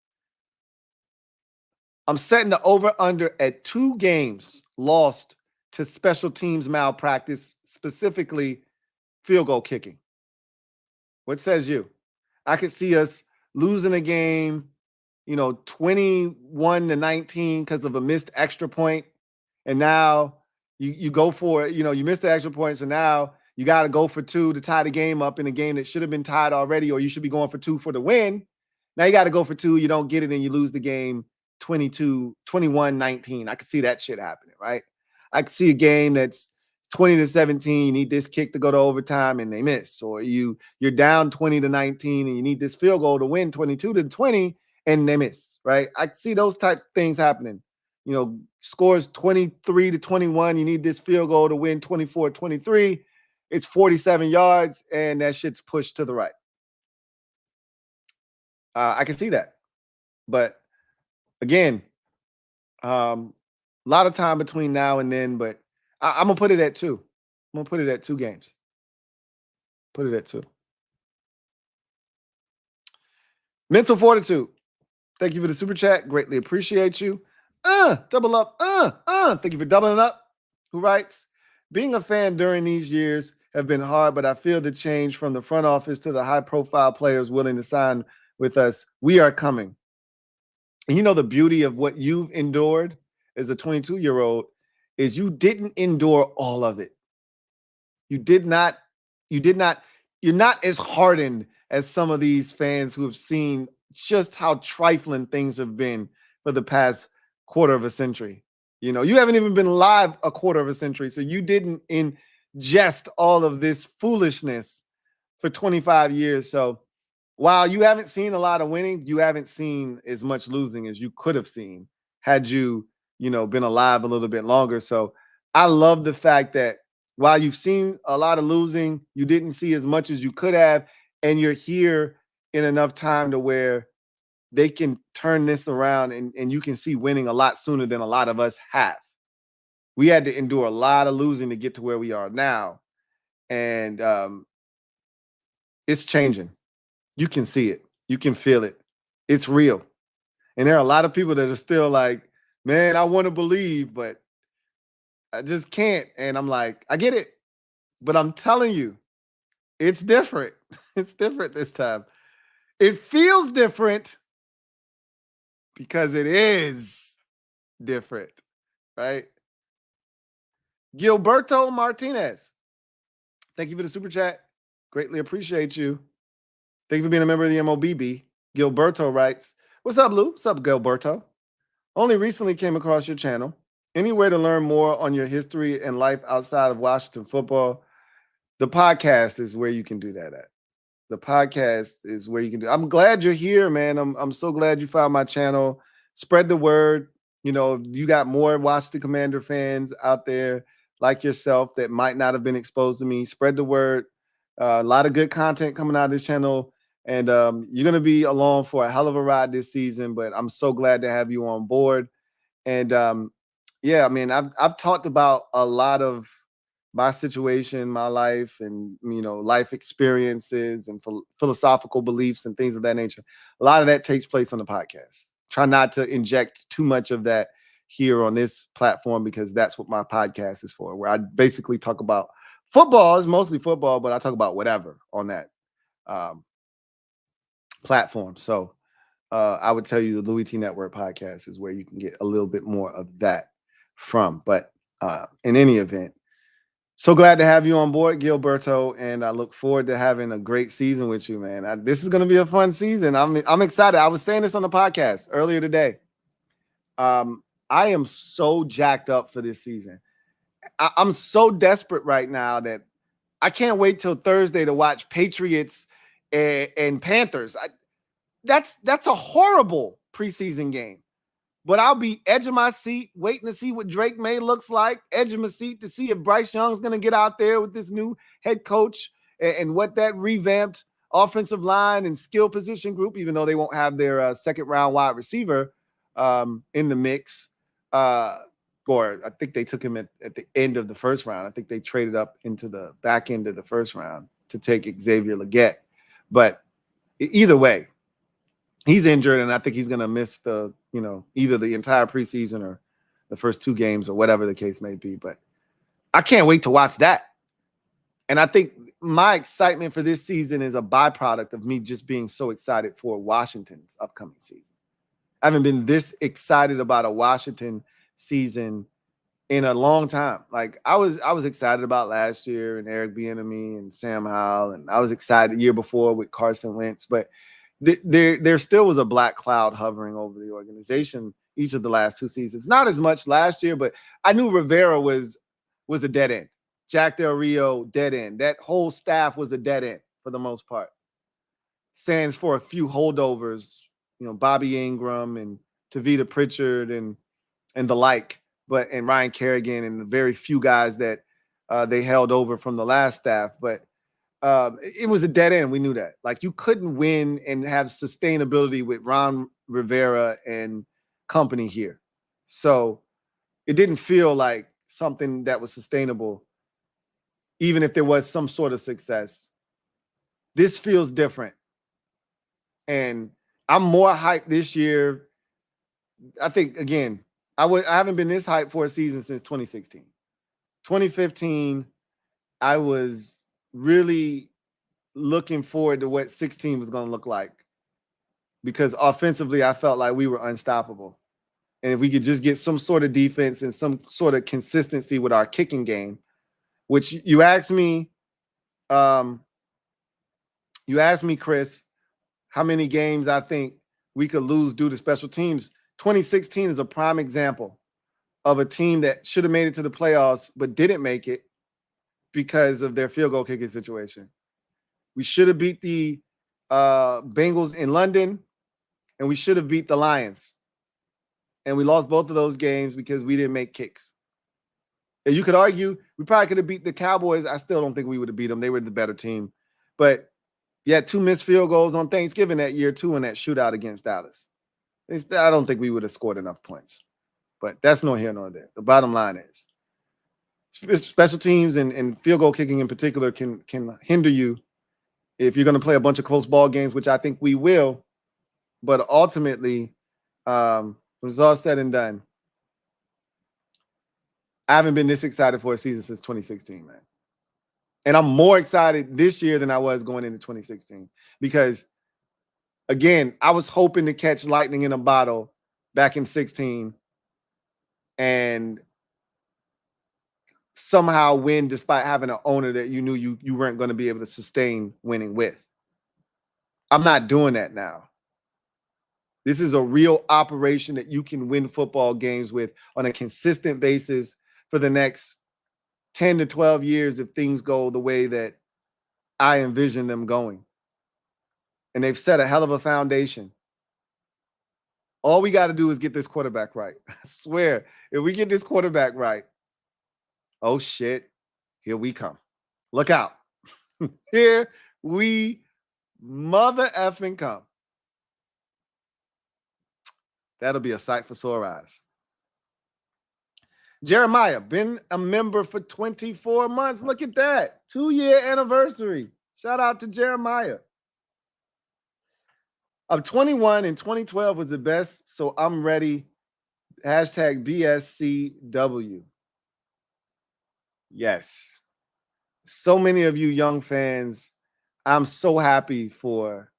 I'm setting the over-under at 2 games lost to special teams malpractice, specifically field goal kicking. What says you? I could see us losing a game, 21-19 because of a missed extra point. And now you go for it. You missed the extra point. So now you got to go for 2 to tie the game up in a game that should have been tied already, or you should be going for 2 for the win. Now you got to go for 2. You don't get it and you lose the game 21-19. I could see that shit happening, right? I could see a game that's 20-17. You need this kick to go to overtime and they miss. Or you're down 20-19 and you need this field goal to win 22-20 and they miss, right? I see those types of things happening. Scores 23-21. You need this field goal to win 24-23. It's 47 yards, and that shit's pushed to the right. I can see that. But, again, a lot of time between now and then, but I'm going to put it at 2. I'm going to put it at 2 games. Put it at 2. Mental Fortitude. Thank you for the super chat. Greatly appreciate you. Double up. Thank you for doubling up. Who writes, being a fan during these years have been hard, but I feel the change from the front office to the high-profile players willing to sign with us. We are coming. And the beauty of what you've endured as a 22-year-old is you didn't endure all of it. You're not as hardened as some of these fans who have seen just how trifling things have been for the past quarter of a century. You haven't even been live a quarter of a century, so you didn't ingest all of this foolishness for 25 years. So while you haven't seen a lot of winning, you haven't seen as much losing as you could have seen had you, been alive a little bit longer. So I love the fact that while you've seen a lot of losing, you didn't see as much as you could have, and you're here in enough time to where they can turn this around and you can see winning a lot sooner than a lot of us have. We had to endure a lot of losing to get to where we are now. And it's changing. You can see it. You can feel it. It's real. And there are a lot of people that are still like, man, I want to believe, but I just can't. And I'm like, I get it. But I'm telling you, it's different. It's different this time. It feels different because it is different, right? Gilberto Martinez. Thank you for the super chat. Greatly appreciate you. Thank you for being a member of the MOBB. Gilberto writes, what's up, Lou? What's up, Gilberto? Only recently came across your channel. Any way to learn more on your history and life outside of Washington football? The podcast is where you can do that at. The podcast is where you can do. I'm glad you're here, man. I'm so glad you found my channel. Spread the word. You got more Washington Commander fans out there like yourself that might not have been exposed to me. Spread the word. A lot of good content coming out of this channel. And you're going to be along for a hell of a ride this season, but I'm so glad to have you on board. And yeah, I mean, I've talked about a lot of my situation, my life, and life experiences and philosophical beliefs and things of that nature. A lot of that takes place on the podcast. Try not to inject too much of that here on this platform because that's what my podcast is for, where I basically talk about football. It's mostly football, but I talk about whatever on that platform. So I would tell you the LouieTeeNetwork podcast is where you can get a little bit more of that from. But in any event, so glad to have you on board, Gilberto, and I look forward to having a great season with you, man. This is going to be a fun season. I'm excited. I was saying this on the podcast earlier today. I am so jacked up for this season. I'm so desperate right now that I can't wait till Thursday to watch Patriots and Panthers. That's a horrible preseason game. But I'll be edge of my seat, waiting to see what Drake May looks like, edge of my seat to see if Bryce Young's going to get out there with this new head coach and what that revamped offensive line and skill position group, even though they won't have their second-round wide receiver in the mix. Or I think they took him at the end of the first round. I think they traded up into the back end of the first round to take Xavier Legette. But either way, he's injured, and I think he's going to miss either the entire preseason or the first 2 games or whatever the case may be. But I can't wait to watch that. And I think my excitement for this season is a byproduct of me just being so excited for Washington's upcoming season. I haven't been this excited about a Washington season in a long time. Like I was excited about last year and Eric Bieniemy and Sam Howell, and I was excited the year before with Carson Wentz, but there still was a black cloud hovering over the organization each of the last 2 seasons. Not as much last year, but I knew Rivera was a dead end. Jack Del Rio, dead end. That whole staff was a dead end for the most part. Stands for a few holdovers, Bobby Ingram and Tavita Pritchard and the like, and Ryan Kerrigan and the very few guys that they held over from the last staff. But it was a dead end. We knew that. Like you couldn't win and have sustainability with Ron Rivera and company here. So it didn't feel like something that was sustainable, even if there was some sort of success. This feels different. And I'm more hyped this year. I think, again, I haven't been this hyped for a season since 2016. 2015, I was really looking forward to what 16 was going to look like, because offensively, I felt like we were unstoppable. And if we could just get some sort of defense and some sort of consistency with our kicking game, which you asked me, Chris, how many games I think we could lose due to special teams. 2016 is a prime example of a team that should have made it to the playoffs but didn't make it because of their field goal kicking situation. We should have beat the Bengals in London, and we should have beat the Lions. And we lost both of those games because we didn't make kicks. And you could argue we probably could have beat the Cowboys. I still don't think we would have beat them. They were the better team. But you had 2 missed field goals on Thanksgiving that year, too, in that shootout against Dallas. I don't think we would have scored enough points. But that's no here nor there. The bottom line is special teams and field goal kicking in particular can hinder you if you're going to play a bunch of close ball games, which I think we will. But ultimately, when it's all said and done, I haven't been this excited for a season since 2016, man. And I'm more excited this year than I was going into 2016 because, again, I was hoping to catch lightning in a bottle back in 16 and somehow win despite having an owner that you knew you weren't going to be able to sustain winning with. I'm not doing that now. This is a real operation that you can win football games with on a consistent basis for the next 10 to 12 years if things go the way that I envision them going. And they've set a hell of a foundation. All we got to do is get this quarterback right. I swear, if we get this quarterback right, oh shit, here we come. Look out. Here we mother effing come. That'll be a sight for sore eyes. Jeremiah, been a member for 24 months. Look at that. 2-year anniversary. Shout out to Jeremiah. I'm 21 and 2012 was the best, so I'm ready. Hashtag BSCW. Yes. So many of you young fans, I'm so happy for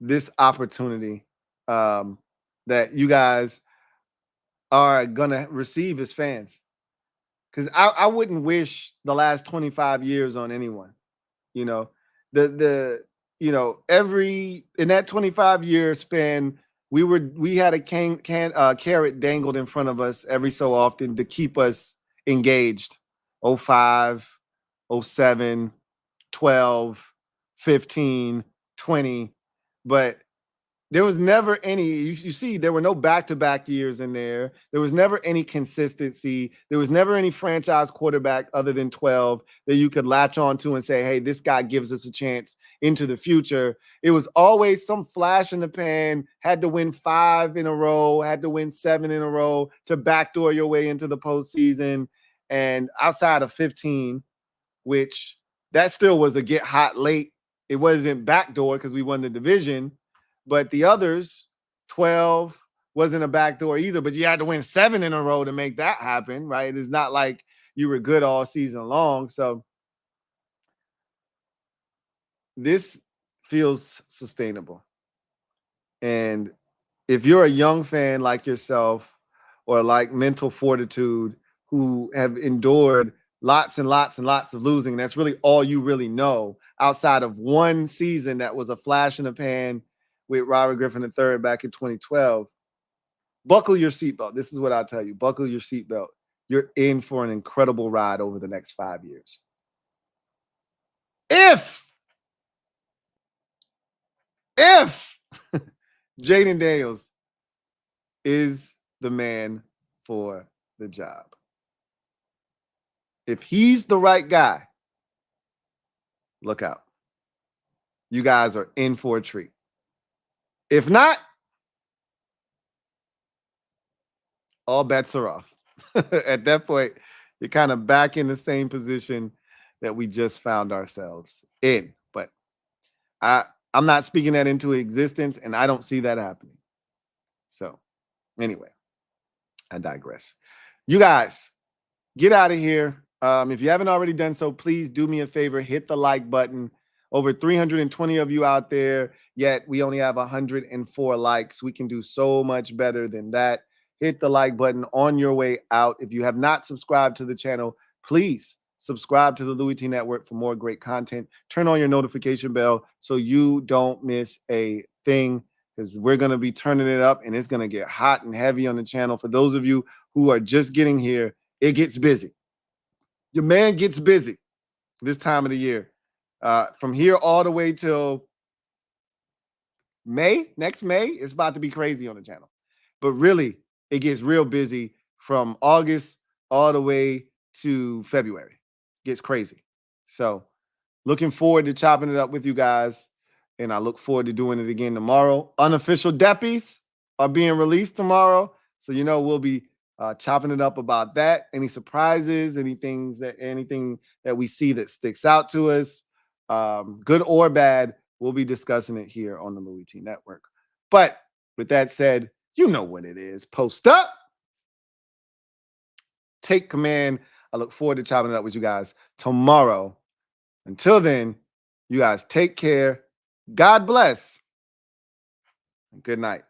this opportunity that you guys are going to receive as fans. Because I wouldn't wish the last 25 years on anyone. You know, every in that 25-year span, we had a carrot dangled in front of us every so often to keep us engaged. 05, 07, 12, 15, 20. But there was never any, you see, there were no back-to-back years in there. There was never any consistency. There was never any franchise quarterback other than 12 that you could latch on to and say, hey, this guy gives us a chance into the future. It was always some flash in the pan, had to win 5 in a row, had to win 7 in a row to backdoor your way into the postseason. And outside of 15, which that still was a get hot late. It wasn't backdoor because we won the division. But the others, 12, wasn't a backdoor either. But you had to win 7 in a row to make that happen, right? It's not like you were good all season long. So this feels sustainable. And if you're a young fan like yourself or like Mental Fortitude who have endured lots and lots and lots of losing, and that's really all you really know outside of one season that was a flash in the pan with Robert Griffin III back in 2012, buckle your seatbelt. This is what I'll tell you. Buckle your seatbelt. You're in for an incredible ride over the next 5 years. If Jaden Daniels is the man for the job. If he's the right guy, look out. You guys are in for a treat. If not, all bets are off. At that point, you're kind of back in the same position that we just found ourselves in. But I'm not speaking that into existence, and I don't see that happening. So anyway, I digress. You guys, get out of here. If you haven't already done so, please do me a favor, hit the like button. Over 320 of you out there, yet we only have 104 likes. We can do so much better than that. Hit the like button on your way out. If you have not subscribed to the channel, please subscribe to the Louie T Network for more great content. Turn on your notification bell so you don't miss a thing, because we're going to be turning it up and it's going to get hot and heavy on the channel. For those of you who are just getting here, it gets busy. Your man gets busy this time of the year. From here all the way till next May, it's about to be crazy on the channel. But really, it gets real busy from August all the way to February. It gets crazy. So looking forward to chopping it up with you guys. And I look forward to doing it again tomorrow. Unofficial Deppies are being released tomorrow. So, we'll be chopping it up about that. Any surprises, anything that we see that sticks out to us, good or bad, we'll be discussing it here on the Louie T Network. But with that said, you know what it is. Post up. Take command. I look forward to chopping it up with you guys tomorrow. Until then, you guys take care. God bless. And good night.